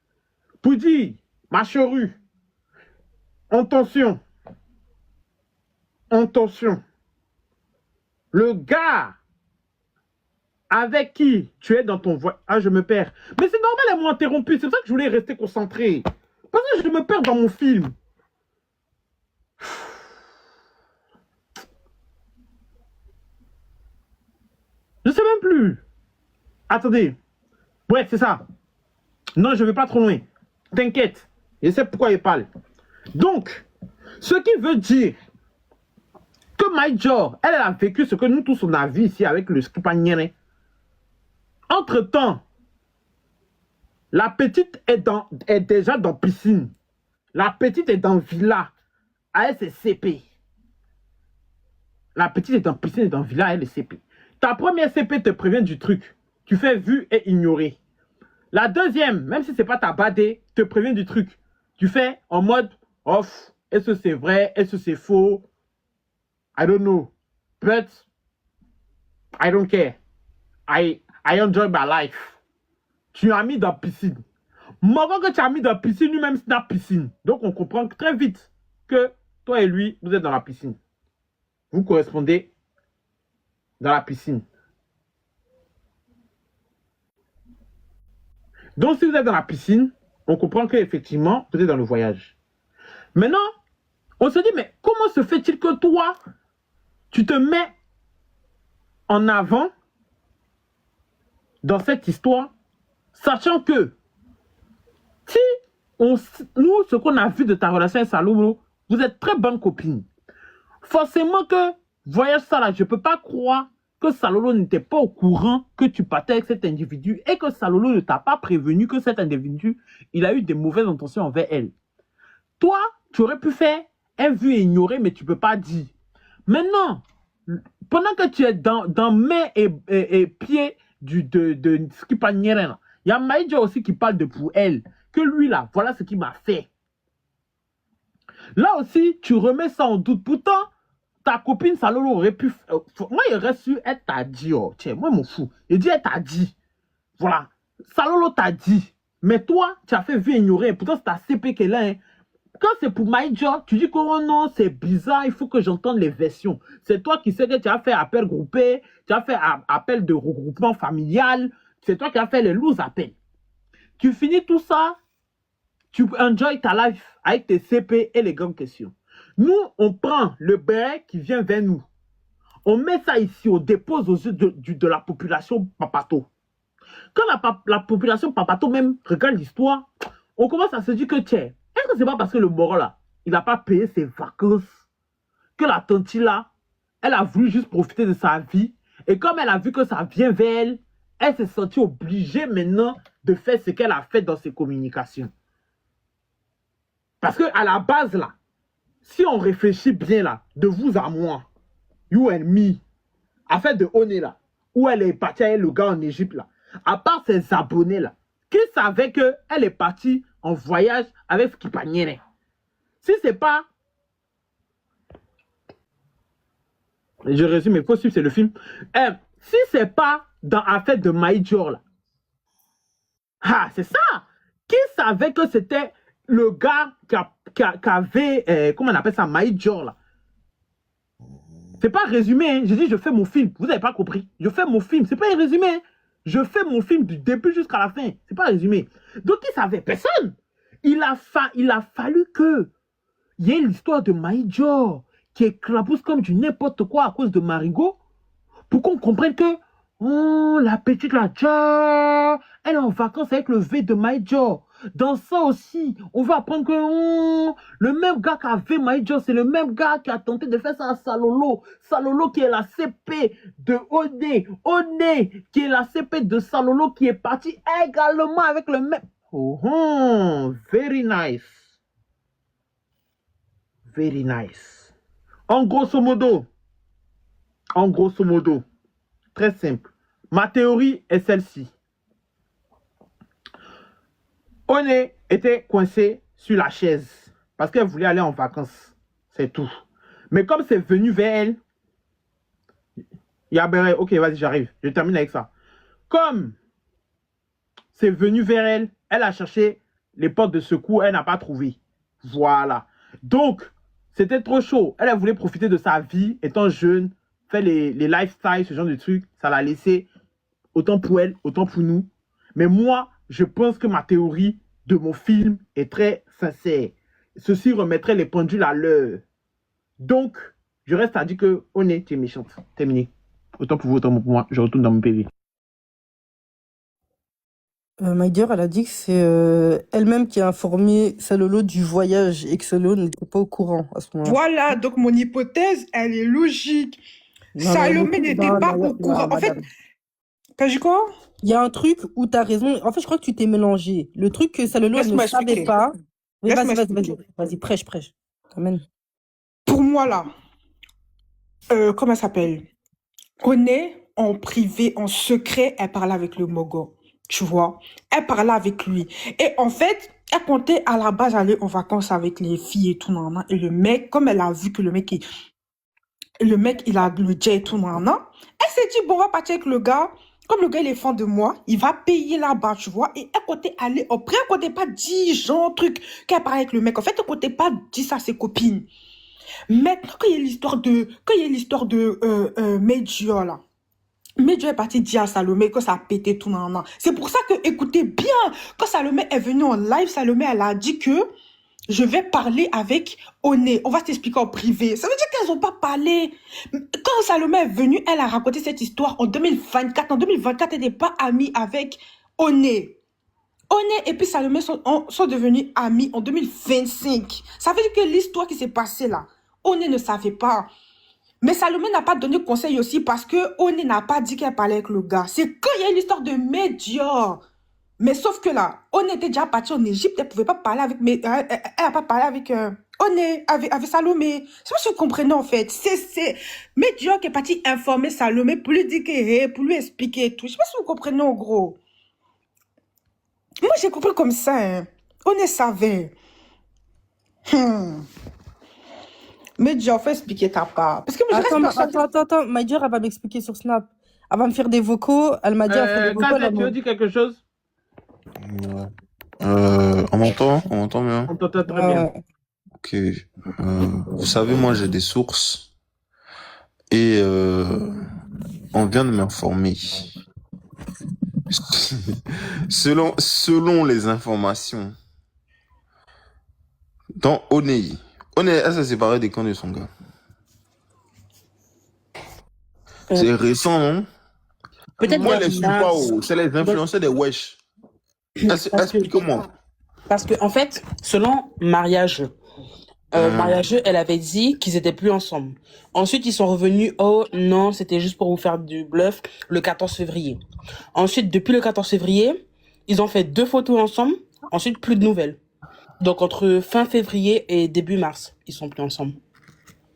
pour dire, ma chérie, attention, le gars avec qui tu es dans ton voyage... Ah, je me perds. Mais c'est normal, elle m'a interrompu. C'est pour ça que je voulais rester concentré. Parce que je me perds dans mon film. Je sais même plus. Attendez. Ouais, c'est ça. Non, je ne vais pas trop loin. T'inquiète. Je sais pourquoi il parle. Donc, ce qui veut dire que Major, elle a vécu ce que nous tous on a vu ici avec le Skipaniere. Entre-temps, la petite est déjà dans piscine. La petite est dans villa. Elle, c'est CP. La petite est dans piscine, est dans villa, elle est CP. Ta première CP te prévient du truc. Tu fais vu et ignorer. La deuxième, même si c'est pas ta badée, te prévient du truc. Tu fais en mode off. Est-ce que c'est vrai? Est-ce que c'est faux? I don't know. But I don't care. I enjoy my life. Tu as mis dans piscine. Moment que tu as mis dans piscine, lui-même c'est dans piscine. Donc on comprend très vite que toi et lui, vous êtes dans la piscine. Vous correspondez dans la piscine. Donc si vous êtes dans la piscine, on comprend qu'effectivement, vous êtes dans le voyage. Maintenant, on se dit, mais comment se fait-il que toi, tu te mets en avant dans cette histoire, sachant que si nous, ce qu'on a vu de ta relation avec Salolo, vous êtes très bonnes copines. Forcément que, voyage ça là, je ne peux pas croire que Salolo n'était pas au courant que tu partais avec cet individu et que Salolo ne t'a pas prévenu que cet individu, il a eu des mauvaises intentions envers elle. Toi, tu aurais pu faire un vu et ignorer, mais tu ne peux pas dire. Maintenant, pendant que tu es dans main et pied de Skipaniere, il y a Maïdja aussi qui parle de pour elle. Que lui là, voilà ce qu'il m'a fait. Là aussi, tu remets ça en doute. Pourtant, ta copine Salolo aurait pu... moi, il aurait su, elle t'a dit, oh, tiens, moi, je m'en fous. Il dit, elle t'a dit. Voilà. Salolo t'a dit. Mais toi, tu as fait vu ignorer. Pourtant, c'est ta CP qu'elle a. Hein. Quand c'est pour Maïdja, tu dis que oh non, c'est bizarre, il faut que j'entende les versions. C'est toi qui sais que tu as fait appel groupé, tu as fait appel de regroupement familial. C'est toi qui as fait les lourds appels. Tu finis tout ça, tu enjoy ta life avec tes CP et les grandes questions. Nous, on prend le béret qui vient vers nous. On met ça ici, on dépose aux yeux de la population Papato. Quand la population Papato même regarde l'histoire, on commence à se dire que tiens, est-ce que c'est pas parce que le moro là, il n'a pas payé ses vacances, que la tante là, elle a voulu juste profiter de sa vie, et comme elle a vu que ça vient vers elle, elle s'est sentie obligée maintenant de faire ce qu'elle a fait dans ses communications. Parce qu'à la base, là, si on réfléchit bien, là, de vous à moi, you and me, affaire de Oné, là, où elle est partie avec le gars en Égypte, là, à part ses abonnés, là, qui savaient qu'elle est partie en voyage avec Skipaniere. Si c'est pas... Je résume, il faut suivre, c'est le film. Si c'est pas dans l'affaire de Maïdjor, là, ah, c'est ça. Qui savait que c'était le gars qui avait, comment on appelle ça, Maïdjor, là. C'est pas résumé, hein. J'ai dit, je fais mon film. Vous n'avez pas compris. Je fais mon film. C'est pas un résumé, hein. Je fais mon film du début jusqu'à la fin. C'est pas résumé. Donc, qui savait? Personne. Il a fallu que il y ait l'histoire de Maïdjor qui éclabousse comme du n'importe quoi à cause de Marigot pour qu'on comprenne que oh, la petite là, elle est en vacances avec le V de Maïdjor. Dans ça aussi, on va apprendre que oh, le même gars qui a fait Maïdjor, c'est le même gars qui a tenté de faire ça à Salolo. Salolo qui est la CP de Oné. Oné qui est la CP de Salolo qui est parti également avec le même... Oh, very nice. Very nice. En grosso modo, très simple. Ma théorie est celle-ci. Oné était coincé sur la chaise parce qu'elle voulait aller en vacances. C'est tout. Mais comme c'est venu vers elle, Yabere, ok, vas-y, j'arrive. Je termine avec ça. Comme c'est venu vers elle, elle a cherché les portes de secours, elle n'a pas trouvé. Voilà. Donc, c'était trop chaud. Elle voulait profiter de sa vie, étant jeune, faire les lifestyles, ce genre de trucs. Ça l'a laissé, autant pour elle, autant pour nous. Mais moi, je pense que ma théorie de mon film est très sincère. Ceci remettrait les pendules à l'heure. Donc, je reste à dire que on est méchante. Terminé. Autant pour vous, autant pour moi. Je retourne dans mon PV. My Dear, elle a dit que c'est elle-même qui a informé Salolo du voyage et que Salolo n'était pas au courant à ce moment-là. Voilà, donc mon hypothèse, elle est logique. Non, Salomé n'était pas au courant. En fait, madame. t'as dit quoi? Il y a un truc où tu as raison. En fait, je crois que tu t'es mélangé. Le truc que Salolo elle ne Laisse-moi savait expliquer. pas. Oui, Laisse-moi vas-y, expliquer. Vas-y, prêche. Amen. Pour moi, là, comment elle s'appelle? Oné, en privé, en secret, elle parlait avec le Mogo. Tu vois? Elle parlait avec lui. Et en fait, elle comptait à la base aller en vacances avec les filles et tout, nan, nan. Et le mec, comme elle a vu que le mec, il a le jet et tout, nan, nan, elle s'est dit, bon, on va partir avec le gars. Comme le gars, il est fan de moi, il va payer là-bas, tu vois. Et elle comptait aller, après, elle comptait pas dire, genre, truc, qu'elle parlait avec le mec. En fait, elle comptait pas dire ça à ses copines. Maintenant, quand il y a l'histoire de Medjio, là, Medjio est parti dire à Salomé que ça a pété tout, nan, nan. C'est pour ça que, écoutez bien, quand Salomé est venue en live, Salomé, elle a dit que je vais parler avec Oné. On va t'expliquer en privé. Ça veut dire qu'elles n'ont pas parlé. Quand Salomé est venue, elle a raconté cette histoire en 2024. En 2024, elle n'était pas amie avec Oné. Oné et puis Salomé sont devenus amis en 2025. Ça veut dire que l'histoire qui s'est passée là, Oné ne savait pas. Mais Salomé n'a pas donné conseil aussi parce que Oné n'a pas dit qu'elle parlait avec le gars. C'est quand il y a une histoire de Médior. Mais sauf que là, Oné était déjà partie en Égypte, elle ne pouvait pas parler avec... elle n'a pas parlé avec Oné, avec Salomé. Je sais pas si vous comprenez en fait. C'est Médior qui est parti informer Salomé pour lui dire que, pour lui expliquer et tout. Je sais pas si vous comprenez en gros. Moi, j'ai compris comme ça. Hein. Oné savait. Mais Dieu, faut expliquer ta part. Parce que moi, je reste persuadée. Attends. My Dear, elle va m'expliquer sur Snap. Elle va me faire des vocaux. Elle m'a dit à faire des vocaux. Kazet, tu veux dire quelque chose? Ouais. On m'entend bien? On t'entend très bien. Ok. Vous savez, moi, j'ai des sources et on vient de m'informer. Selon les informations, dans Oné, elle s'est séparée des camps de son gars. C'est récent, non? Peut-être Moi, qu'il y a les suis pas, c'est les influenceurs des wesh. Explique-moi. Parce que, en fait, selon Mariage, elle avait dit qu'ils étaient plus ensemble. Ensuite, ils sont revenus, oh non, c'était juste pour vous faire du bluff, le 14 février. Ensuite, depuis le 14 février, ils ont fait 2 photos ensemble. Ensuite, plus de nouvelles. Donc, entre fin février et début mars, ils sont plus ensemble.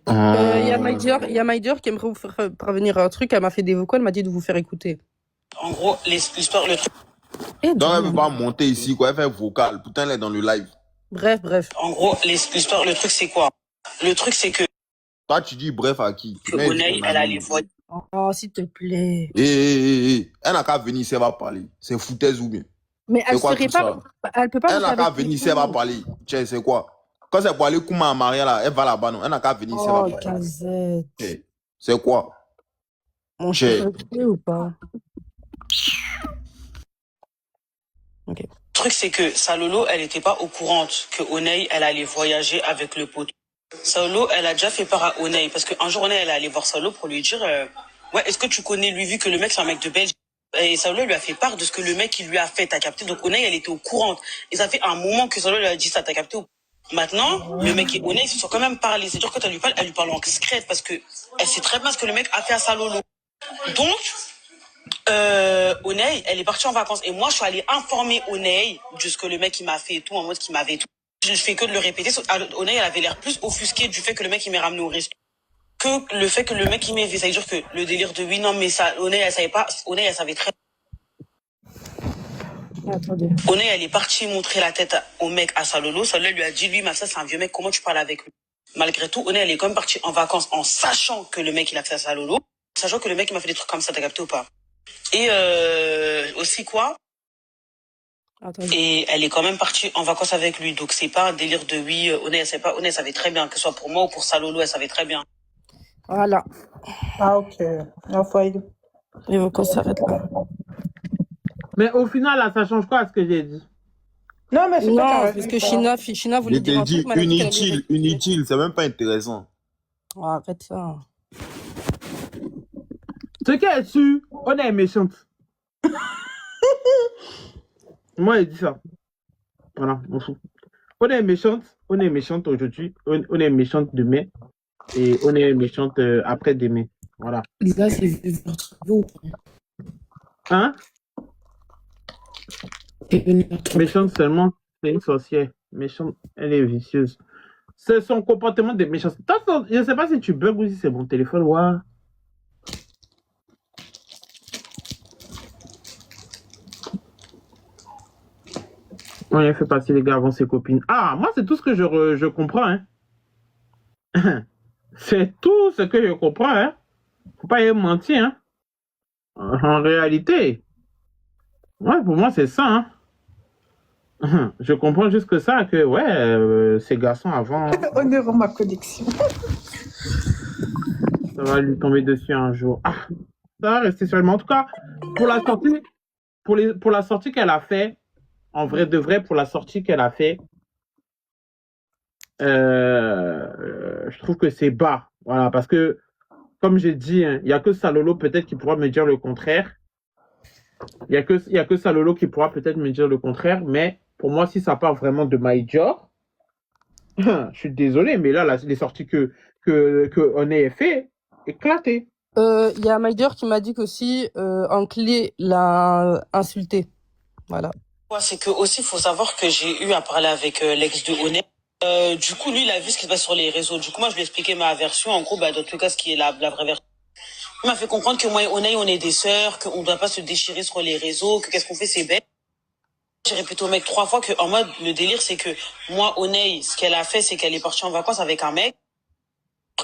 Il y a My Dear qui aimerait vous faire parvenir un truc. Elle m'a fait des vocaux, elle m'a dit de vous faire écouter. En gros, l'histoire, le truc. Donc, elle veut pas monter ici, quoi. Elle fait vocal. Putain, elle est dans le live. Bref. En gros, l'histoire, le truc, c'est quoi? Le truc, c'est que... Toi, tu dis bref à qui? Oné, elle a les voix. Oh, s'il te plaît. Elle n'a qu'à venir ici, elle va parler. C'est foutaise ou bien? Mais elle quoi, serait pas... Elle peut pas... Elle n'a qu'à venir ici, elle va parler. Tiens, c'est quoi? Quand c'est pour aller Kouma à Maria, là, elle va là-bas, non? Elle n'a qu'à venir ici, elle va parler. Kazet. C'est quoi? Mon chef, ou pas? Ok. Le truc, c'est que Salolo, elle n'était pas au courant que Oné, elle allait voyager avec le pote. Salolo, elle a déjà fait part à Oné, parce qu'un jour, Oné, elle est allée voir Salolo pour lui dire ouais, est-ce que tu connais lui, vu que le mec, c'est un mec de Belgique? Et Salolo lui a fait part de ce que le mec, il lui a fait, t'as capté? Donc Oné, elle était au courant. Et ça fait un moment que Salolo lui a dit ça, t'as capté? Maintenant, le mec et Oné, ils se sont quand même parlé. C'est-à-dire que elle lui parle en secret, parce que elle sait très bien ce que le mec a fait à Salolo. Donc, Oné, elle est partie en vacances et moi je suis allée informer Oné de ce que le mec il m'a fait et tout, en mode qu'il m'avait tout. Je fais que de le répéter. Oné, elle avait l'air plus offusquée du fait que le mec il m'ait ramené au resto que le fait que le mec il m'ait fait. Ça veut dire que le délire de oui non mais ça, Oné elle savait pas. Oné elle savait très. Attendez. Oné elle est partie montrer la tête au mec à Salolo. Salolo lui a dit lui mais ça c'est un vieux mec, comment tu parles avec lui? Malgré tout, Oné elle est quand même partie en vacances en sachant que le mec il a fait à Salolo, sachant que le mec il m'a fait des trucs comme ça, t'as capté ou pas? Et aussi quoi? Attendez. Et elle est quand même partie en vacances avec lui. Donc c'est pas un délire de oui, Oné, elle savait très bien, que ce soit pour moi ou pour Salolo, elle savait très bien. Voilà. Ah, ok. No fight. Les vocaux s'arrêtent là. Mais au final, là, ça change quoi à ce que j'ai dit? Non, mais c'est pas parce que China voulait Je dire t'ai un dit truc, mais elle a dit inutile, c'est même pas intéressant. Oh, arrête ça. Ce qu'elle est su, on est méchante. Moi, il dit ça. Voilà, on fout. On est méchante aujourd'hui, on est méchante demain, et on est méchante après-demain. Voilà. Lisa, c'est venu me retrouver ou pas? Hein? C'est venu me retrouver. Méchante seulement, c'est une sorcière. Méchante, elle est vicieuse. C'est son comportement de méchance. Je ne sais pas si tu bugs ou si c'est mon téléphone. Ouais. On a fait passer les gars avant ses copines. Ah, moi, c'est tout ce que je comprends. Hein. C'est tout ce que je comprends. Hein. Faut pas y mentir. Hein. En réalité, ouais, pour moi, c'est ça. Hein. Je comprends juste que ça, que ouais, ces garçons avant, Honneur à ma connexion. ça va lui tomber dessus un jour. Ah, ça va rester seulement. En tout cas, pour la sortie, pour la sortie qu'elle a fait, en vrai de vrai, pour la sortie qu'elle a fait, je trouve que c'est bas. Voilà, parce que, comme j'ai dit, il n'y a que Salolo peut-être qui pourra me dire le contraire. Il y a que Salolo qui pourra peut-être me dire le contraire, mais pour moi, si ça part vraiment de Major, je suis désolé, mais là, les sorties que on ait fait, éclaté. Il y a Maider qui m'a dit qu'aussi Anclé l'a insulté. Voilà. C'est que aussi, il faut savoir que j'ai eu à parler avec l'ex de Onet. Du coup, lui, il a vu ce qui se passe sur les réseaux. Du coup, moi, je lui ai expliqué ma version. En gros, dans tous les cas, ce qui est la vraie version. Il m'a fait comprendre que moi et Onet, on est des sœurs, qu'on ne doit pas se déchirer sur les réseaux, que qu'est-ce qu'on fait, c'est bête. J'ai répété au mec 3 fois que, en mode, le délire, c'est que moi, Onet, ce qu'elle a fait, c'est qu'elle est partie en vacances avec un mec.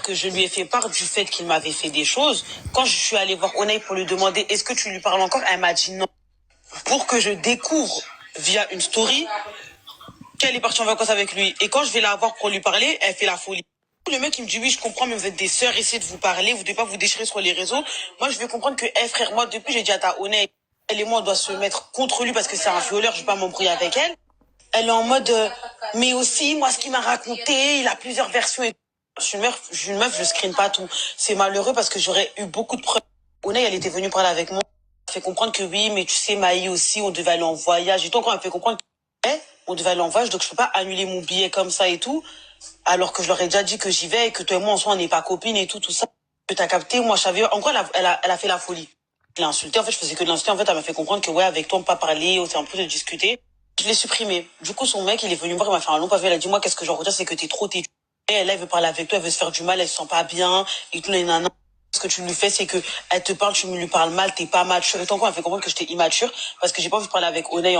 Que je lui ai fait part du fait qu'il m'avait fait des choses. Quand je suis allée voir Onet pour lui demander est-ce que tu lui parles encore, elle m'a dit non. Pour que je découvre via une story qu'elle est partie en vacances avec lui. Et quand je vais la voir pour lui parler, elle fait la folie. Le mec, il me dit oui, je comprends, mais vous êtes des sœurs, essayez de vous parler, vous devez pas vous déchirer sur les réseaux. Moi, je vais comprendre que, frère, moi, depuis, j'ai dit à ta honnête, elle et moi, on doit se mettre contre lui parce que c'est un violeur, je vais pas m'embrouiller avec elle. Elle est en mode, mais aussi, moi, ce qu'il m'a raconté, il a plusieurs versions et je suis une meuf, je screen pas tout. C'est malheureux parce que j'aurais eu beaucoup de preuves. Honnête, elle était venue parler avec moi. Elle fait comprendre que oui, mais tu sais, Maï aussi, on devait aller en voyage. Et toi, quand elle me fait comprendre on devait aller en voyage, donc je peux pas annuler mon billet comme ça et tout. Alors que je leur ai déjà dit que j'y vais et que toi et moi, en soi, on n'est pas copines et tout ça. Que t'as capté, moi, je savais, en gros, elle a fait la folie. Je l'ai insulté, en fait, je faisais que de l'insulter. En fait, elle m'a fait comprendre que ouais, avec toi, on peut pas parler, on s'est un peu de discuter. Je l'ai supprimé. Du coup, son mec, il est venu me voir, il m'a fait un long pavé, il a dit, moi, qu'est-ce que j'en retiens, c'est que t'es trop têtu. Et elle veut parler avec toi, elle veut se faire du mal, elle se sent pas bien, et tout les nanas. Ce que tu lui fais, c'est que elle te parle, tu lui parles mal, t'es pas mature. Et tant qu'on m'a fait comprendre que j'étais immature, parce que j'ai pas envie de parler avec Oney.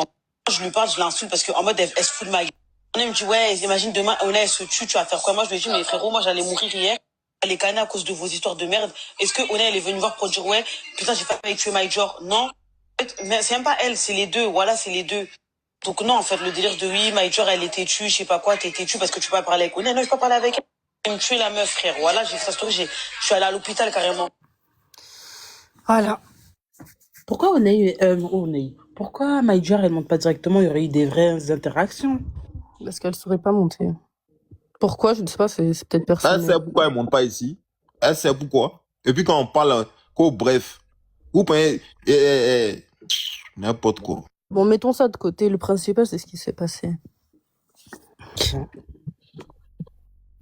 Je lui parle, je l'insulte, parce qu'en mode, elle se fout de ma gueule. Oney me dit, ouais, imagine demain, Oney, elle se tue, tu vas faire quoi? Moi, je lui ai dit, mais frérot, moi, j'allais mourir hier. Elle est canée à cause de vos histoires de merde. Est-ce que Oney, elle est venue voir pour dire, ouais, putain, j'ai failli tuer Major? Non. Mais c'est même pas elle, c'est les deux. Voilà, c'est les deux. Donc non, en fait, le délire de oui, Major, elle est têtue, je sais pas quoi, t'es têtue parce que tu peux pas parler avec Oney. Non, je peux pas parler avec elle. Elle me tuer la meuf, frère. Voilà, j'ai fait sa story, je suis allée à l'hôpital carrément. Voilà. Pourquoi pourquoi Maïjar, elle monte pas directement, il y aurait eu des vraies interactions? Parce qu'elle saurait pas monter. Pourquoi? Je ne sais pas, c'est peut-être Elle personnel. sait pourquoi elle monte pas ici. Elle sait pourquoi. Et puis quand on parle, bref, vous prenez n'importe quoi. Bon, mettons ça de côté. Le principal, c'est ce qui s'est passé.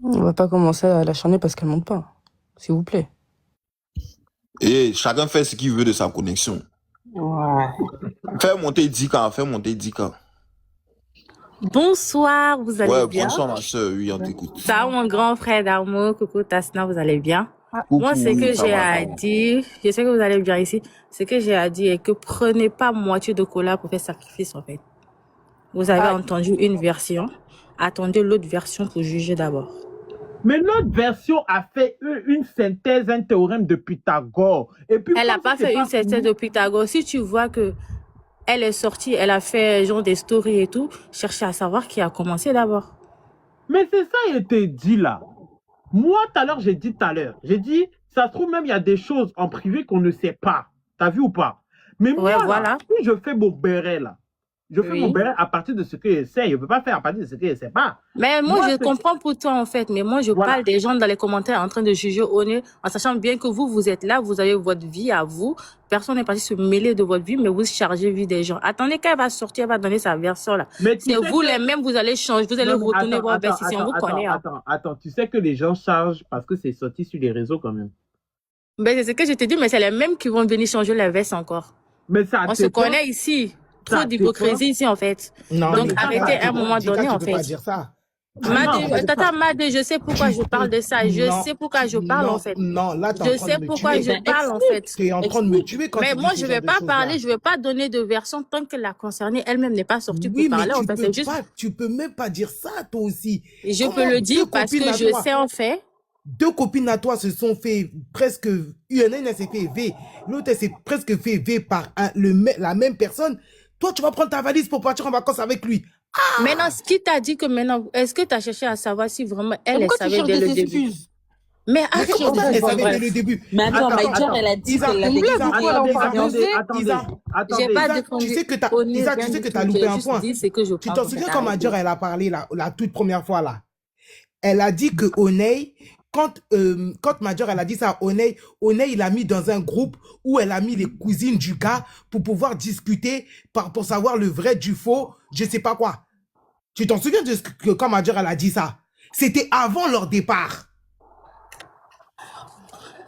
On va pas commencer à l'acharner parce qu'elle monte pas. S'il vous plaît. Et chacun fait ce qu'il veut de sa connexion. Ouais. Fais monter 10K, fais monter 10K. Bonsoir, vous allez Ouais, bien? bonsoir ma soeur, oui, on t'écoute. Ça, mon grand frère Darmo, coucou Tasna, vous allez bien? Moi, Coucou, ce que ça j'ai va, à ça va. dire, je sais que vous allez bien ici, ce que j'ai à dire est que prenez pas moitié de cola pour faire sacrifice, en fait. Vous avez entendu une version, attendez l'autre version pour juger d'abord. Mais notre version a fait une synthèse, un théorème de Pythagore. Et puis, Elle n'a comme pas c'est fait une synthèse de Pythagore. Si tu vois que elle est sortie, elle a fait genre des stories et tout, cherchez à savoir qui a commencé d'abord. Mais c'est ça, il te dit là. Moi, j'ai dit, ça se trouve même, il y a des choses en privé qu'on ne sait pas. T'as vu ou pas? Mais Ouais, moi, voilà. là, si je fais mon béret là, Je fais mon Oui. béret à partir de ce que je sais. Je ne peux pas faire à partir de ce que je ne sais pas. Mais moi, Moi, je c'est... comprends pour toi, en fait. Mais moi, je Voilà. parle des gens dans les commentaires en train de juger Oné, en sachant bien que vous, vous êtes là, vous avez votre vie à vous. Personne n'est parti se mêler de votre vie, mais vous chargez vie des gens. Attendez qu'elle va sortir, elle va donner sa version, là. Mais tu C'est sais vous que... les mêmes, vous allez changer, vous allez Non, mais retourner attends, votre attends, veste ici, on vous connaît. Hein. attends. Tu sais que les gens chargent parce que c'est sorti sur les réseaux quand même. Ben, c'est ce que je te dis, mais c'est les mêmes qui vont venir changer la veste encore. Mais ça On se t'étonne. connaît ici. Ça Trop d'hypocrisie t'étonne. ici, en fait. Non, Donc, mais arrêtez à un moment Dika, donné, tu en peux pas fait. dire ça. Madé, Tata Madé, je sais pourquoi je parle de ça. Je Non, sais pourquoi je parle, en fait. non, là, t'es en Je train sais de me pourquoi tuer. je parle, en fait. Tu es en train de me tuer quand Mais tu dis moi, ce je genre vais de pas choses-là. parler, je vais pas donner de version tant que la concernée elle-même n'est pas sortie pour Oui, mais parler, en tu fait. peux C'est juste, pas, tu peux même pas dire ça, toi aussi. et je Comment peux le deux dire parce copines que à je toi, sais, en fait. deux copines à toi se sont fait presque, une elle s'est fait V, l'autre elle s'est presque fait V par la même personne. Toi, tu vas prendre ta valise pour partir en vacances avec lui. Maintenant, ce qui t'a dit que maintenant, est-ce que tu as cherché à savoir si vraiment elle Pourquoi tu savait cherches dès le des début? excuses? Mais Mais arrête, comment ça, elle savait dès bref. le début? Mais attends, Attends, Maïdjar, attends. elle a dit Isa, qu'elle l'avait Isa, expliqué. pourquoi on parle Isa, de- Isa, J'ai pas Isa, défendu tu sais que Oné, Isa, rien tu sais du que tout. t'as loupé J'ai un juste point. dit ce que je Tu pense, t'en en souviens fait, quand arrêtez. Madjar, elle a parlé la toute première fois là? Elle a dit que Oney, quand Madjar, elle a dit ça à Oney, il a mis dans un groupe où elle a mis les cousines du gars pour pouvoir discuter pour savoir le vrai du faux, je sais pas quoi. Tu t'en souviens de ce que quand Madjar, elle a dit ça? C'était avant leur départ.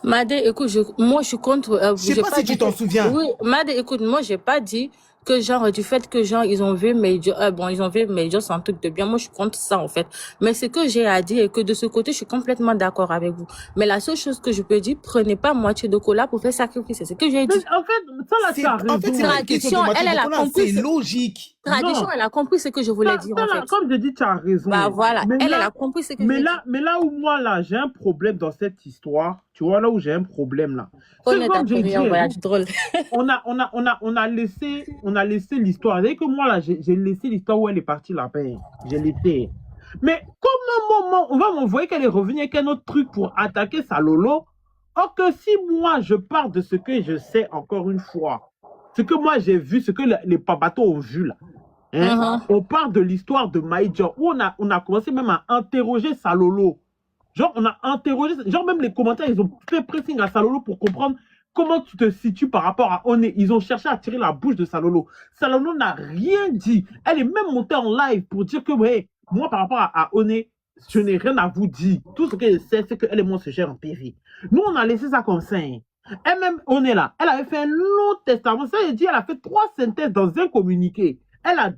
Madé, écoute, moi, je suis contre. Je sais j'ai pas si dit tu t'en que- souviens. Oui, Madé, écoute, moi, j'ai pas dit que genre du fait que genre ils ont vu Major, ils ont vu Major, c'est un truc de bien. Moi, je suis contre ça en fait. Mais ce que j'ai à dire est que de ce côté, je suis complètement d'accord avec vous. Mais la seule chose que je peux dire, prenez pas moitié de cola pour faire sacrifice. C'est ce que j'ai dit. Mais en fait, ça là, tu as raison. En fait, c'est pas une question de Tradition, moitié elle de a cola, compris. c'est logique. Tradition, Non. elle a compris ce que je voulais dire en Ça, là, fait. comme je dis, tu as raison. Bah voilà, Mais elle là- a compris ce que Mais j'ai dit. là où moi, là, j'ai un problème dans cette histoire, tu vois, là où j'ai un problème, là. On C'est est comme j'ai d'accord, dit, un voyage drôle. on a laissé l'histoire. Vous savez que moi, là, j'ai laissé l'histoire où elle est partie là-bas. J'ai laissé. Mais comme un moment, on va m'envoyer qu'elle est revenue avec un autre truc pour attaquer sa Lolo. Or que si moi, je pars de ce que je sais encore une fois, ce que moi j'ai vu, ce que les papatos ont vu là, hein, on part de l'histoire de Maïdjar, où on a commencé même à interroger sa Lolo. Genre, on a interrogé, genre même les commentaires, ils ont fait pressing à Salolo pour comprendre comment tu te situes par rapport à Oné. Ils ont cherché à tirer la bouche de Salolo. Salolo n'a rien dit. Elle est même montée en live pour dire que, ouais, moi, par rapport à Oné, je n'ai rien à vous dire. Tout ce que je sais, c'est qu'elle et moi se gèrent en PV. Nous, on a laissé ça comme ça. Hein. Elle-même, Oné là, elle avait fait un long testament. Ça, elle dit, elle a fait 3 synthèses dans un communiqué. Elle a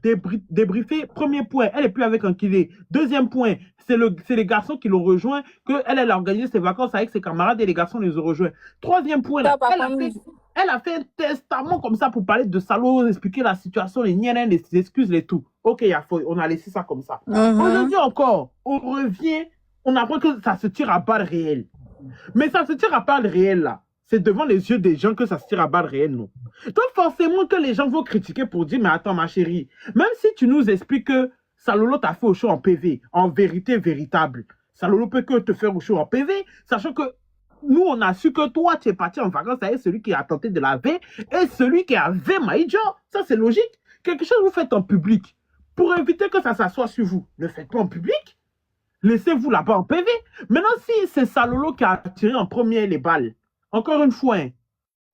débriefé, premier point, elle est plus avec un kilé. Deuxième point, c'est les garçons qui l'ont rejoint, elle a organisé ses vacances avec ses camarades et les garçons les ont rejoints. Troisième point, là, elle a fait un testament comme ça pour parler de Salolo, expliquer la situation, les niens, les excuses, les tout. Ok, on a laissé ça comme ça. Aujourd'hui encore, on revient, on apprend que ça se tire à balles réelles. Mais ça se tire à balles réelles, là. C'est devant les yeux des gens que ça se tire à balles réelles, non. Donc forcément que les gens vont critiquer pour dire, mais attends ma chérie, même si tu nous expliques que Salolo t'a fait au show en PV, en vérité véritable, Salolo peut que te faire au show en PV, sachant que nous on a su que toi tu es parti en vacances avec celui qui a tenté de la V et celui qui a V Maïdjar. Ça c'est logique. Quelque chose vous faites en public. Pour éviter que ça s'assoie sur vous, ne faites pas en public. Laissez-vous là-bas en PV. Maintenant si c'est Salolo qui a tiré en premier les balles, encore une fois,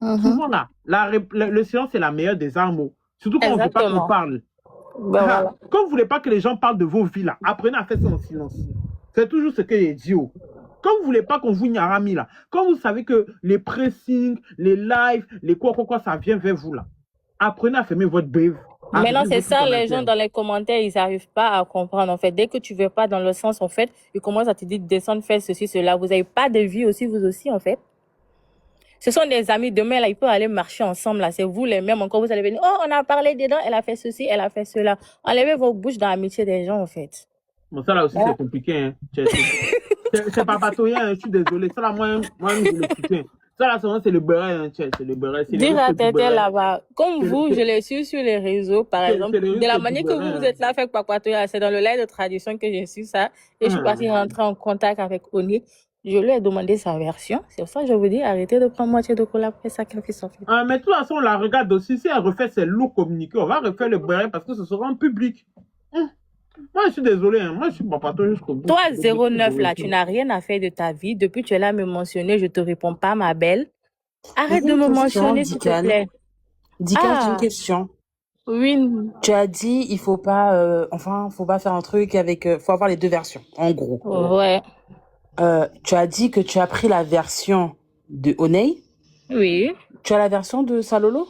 hein, souvent là, le silence est la meilleure des armes. Surtout quand on ne veut pas qu'on parle. Voilà. Quand vous ne voulez pas que les gens parlent de vos vies là, apprenez à faire ça en silence. C'est toujours ce que j'ai dit. Quand vous ne voulez pas qu'on vous nyarami là, quand vous savez que les pressings, les lives, les quoi, ça vient vers vous là, apprenez à fermer votre brève. Maintenant, c'est ça, les gens dans les commentaires, ils n'arrivent pas à comprendre, en fait. Dès que tu ne veux pas dans le sens, en fait, ils commencent à te dire, descendre, faire ceci, cela. Vous n'avez pas de vie aussi, vous aussi, en fait. Ce sont des amis. Demain, là, ils peuvent aller marcher ensemble, là. C'est vous les mêmes. Encore, vous allez venir, oh, on a parlé dedans, elle a fait ceci, elle a fait cela. Enlevez vos bouches dans l'amitié des gens, en fait. Bon, ça, là aussi, c'est compliqué, hein. C'est pas patouillant, hein. Je suis désolé. Ça, là, moi, je le soutiens. Ça, là, c'est le beurre, hein. C'est le beurre. Dire à Tété là-bas, comme vous, je l'ai su sur les réseaux, par exemple, de la manière que vous êtes là, avec Papatoya, c'est dans le live de tradition que j'ai su ça, et je suis partie rentrer en contact avec Oné. Je lui ai demandé sa version. C'est pour ça que je vous dis, arrêtez de prendre moitié de cola après sacrifice en fait. Mais de toute façon, on la regarde aussi. Si elle refait ses lourds communiqués, on va refaire le béret parce que ce sera en public. Moi, je suis désolé. Hein. Moi, je suis papato jusqu'au bout. Toi, 09 là, tu n'as rien à faire de ta vie. Depuis que tu es là à me mentionner, je te réponds pas, ma belle. Arrête de me mentionner, s'il te plaît. Dika, j'ai une question. Oui. Tu as dit, il faut pas, faut pas faire un truc avec, faut avoir les deux versions, en gros. Ouais. Tu as dit que tu as pris la version de Oney. Oui. Tu as la version de Salolo?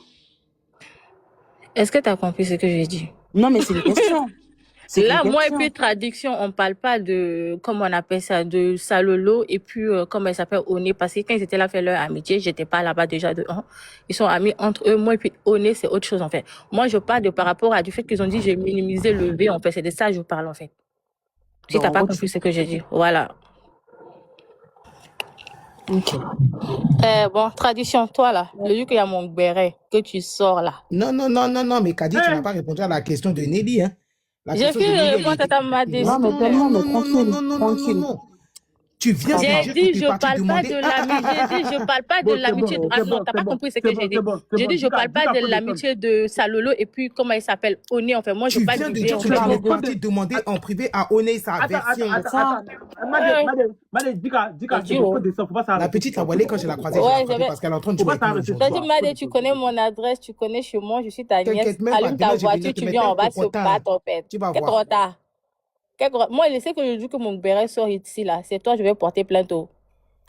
Est-ce que tu as compris ce que j'ai dit? Non, mais c'est une question. Là, moi, et puis traduction, on parle pas de, comment on appelle ça, de Salolo et puis, comment elle s'appelle, Oné, parce que quand ils étaient là faire leur amitié, j'étais pas là-bas déjà de ils sont amis entre eux, moi et puis Oné, c'est autre chose, en fait. Moi, je parle de par rapport à du fait qu'ils ont dit j'ai minimisé le V, en fait, c'est de ça que je parle, en fait. Si t'as pas compris ce que j'ai dit, voilà. Ok. Bon, traduction, toi, là, le jour qu'il y a mon béret, que tu sors, là. Non, mais Kadi, tu n'as pas répondu à la question de Nelly, hein. J'ai fini de répondre à ta madé. Non, mais tellement, mais tranquille. Non. Tu viens de J'ai dire dit, que je tu es parti parle pas demander... de l'amitié. J'ai dit, je parle pas de l'amitié. Ah non, t'as pas compris ce que j'ai dit. J'ai dit, je parle pas de l'amitié de Salolo et puis comment il s'appelle, Oné. Enfin, moi, je Tu parle viens de du dire V. que tu es parti demander en privé à Oné sa version. Madé, Dika, faut descendre, faut pas s'arrêter. La petite Awale, quand je la croisais, je la croisais parce qu'elle est en train de jouer avec nous. T'as dit, Madé, tu connais mon adresse, tu connais chez moi, je suis ta nièce. T'inquiète même pas, Allume ta demain, je vais voiture, venir te tu mettre viens, on un va se cocotin. battre, en fait. Tu vas Quel voir. retard. Moi, je sais que le jour que mon béret sort ici, là, c'est toi, je vais porter plainte au.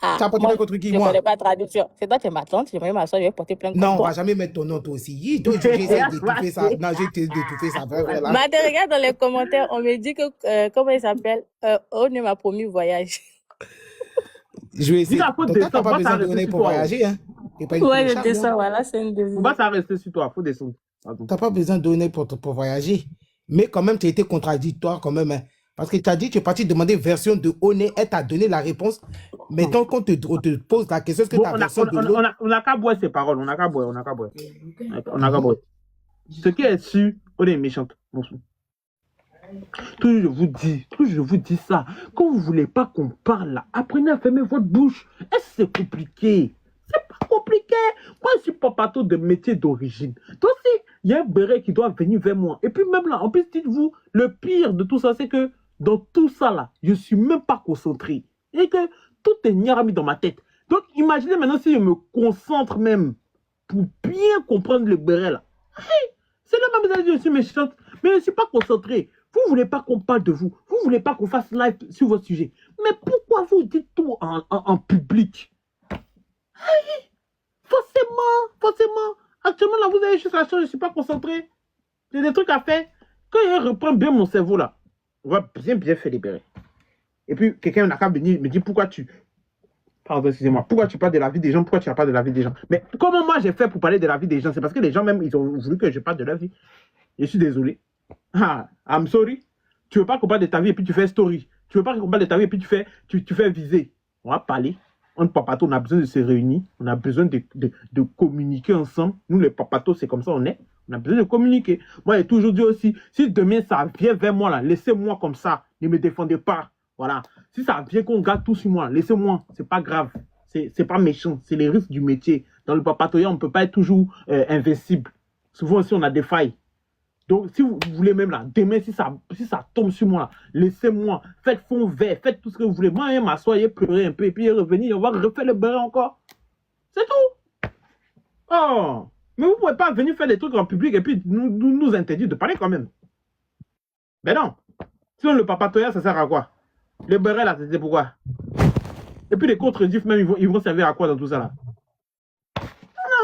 Tu as porté plainte contre qui, je moi? connais pas la traduction. C'est toi qui es ma tante, j'aimerais ma soeur, je vais porter plainte contre Non, on toi. va jamais mettre ton nom, toi aussi. Toi, tu essaies d'étouffer ça. Non, j'ai essayé d'étouffer ça. Là. Madé, regarde dans les commentaires, on me dit que, comment il s'appelle? On m'a promis voyage. Je vais essayer. Donc, tu n'as pas besoin de donner pour voyager, hein. Ouais, je descends, voilà, c'est une devise. Faut pas s'arrêter sur toi, faut descendre. Tu n'as pas besoin de donner pour voyager. Mais quand même, tu as été contradictoire quand même. Hein. Parce que tu as dit que tu es parti demander version de Oné, elle t'a donné la réponse. Mais tant qu'on te pose la question, est-ce que ta version de l'autre... On n'a qu'à boire ses paroles, on n'a qu'à boire. Ce qui est sûr, Oné est méchante. Toujours je vous dis ça. Quand vous ne voulez pas qu'on parle là, apprenez à fermer votre bouche. Est-ce que c'est compliqué? C'est pas compliqué. Moi, je suis papato de métier d'origine. Donc, si il y a un béret qui doit venir vers moi, et puis même là, en plus, dites-vous, le pire de tout ça, c'est que dans tout ça là, je ne suis même pas concentré. Et que tout est mis dans ma tête. Donc, imaginez maintenant si je me concentre même pour bien comprendre le béret là. C'est là même que je suis méchante, mais je ne suis pas concentré. Vous ne voulez pas qu'on parle de vous. Vous ne voulez pas qu'on fasse live sur votre sujet. Mais pourquoi vous dites tout en public? Hey, forcément. Actuellement, là, vous avez juste la chance, je ne suis pas concentré. J'ai des trucs à faire. Quand je reprends bien mon cerveau, là, on va bien faire libérer. Et puis, quelqu'un n'a qu'à venir me dire pourquoi tu... Pardon, excusez-moi. Pourquoi tu parles de la vie des gens? Pourquoi tu n'as pas de la vie des gens? Mais comment moi j'ai fait pour parler de la vie des gens? C'est parce que les gens même, ils ont voulu que je parle de leur vie. Je suis désolé. I'm sorry. Tu veux pas qu'on parle de ta vie et puis tu fais story. Tu veux pas qu'on parle de ta vie et puis tu fais viser. On va parler. On papato, on a besoin de se réunir. On a besoin de communiquer ensemble. Nous, les papatos, c'est comme ça on est. On a besoin de communiquer. Moi, j'ai toujours dit aussi, si demain ça vient vers moi, là, laissez-moi comme ça. Ne me défendez pas. Voilà. Si ça vient qu'on garde tout sur moi, laissez-moi. C'est pas grave. C'est pas méchant. C'est les risques du métier. Dans le papatoya, on ne peut pas être toujours invincible. Souvent aussi, on a des failles. Donc, si vous voulez même là, demain, si ça tombe sur moi, là, laissez-moi, faites fond vert, faites tout ce que vous voulez. Moi, m'asseoir, pleurer un peu, et puis revenir, on va refaire le béret encore. C'est tout. Oh, mais vous ne pouvez pas venir faire des trucs en public et puis nous interdire de parler quand même. Ben non. Sinon, le papatoya, ça sert à quoi? Le béret, là, c'était pourquoi? Et puis les contre-difs, même, ils vont servir à quoi dans tout ça, là?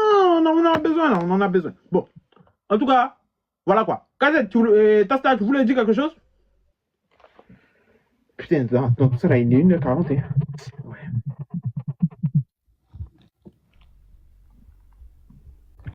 Non, on en a besoin, là, on en a besoin. Bon, en tout cas, voilà quoi. Kazet, Tasta, tu voulais dire quelque chose? Putain, donc ça là, il est 1h40.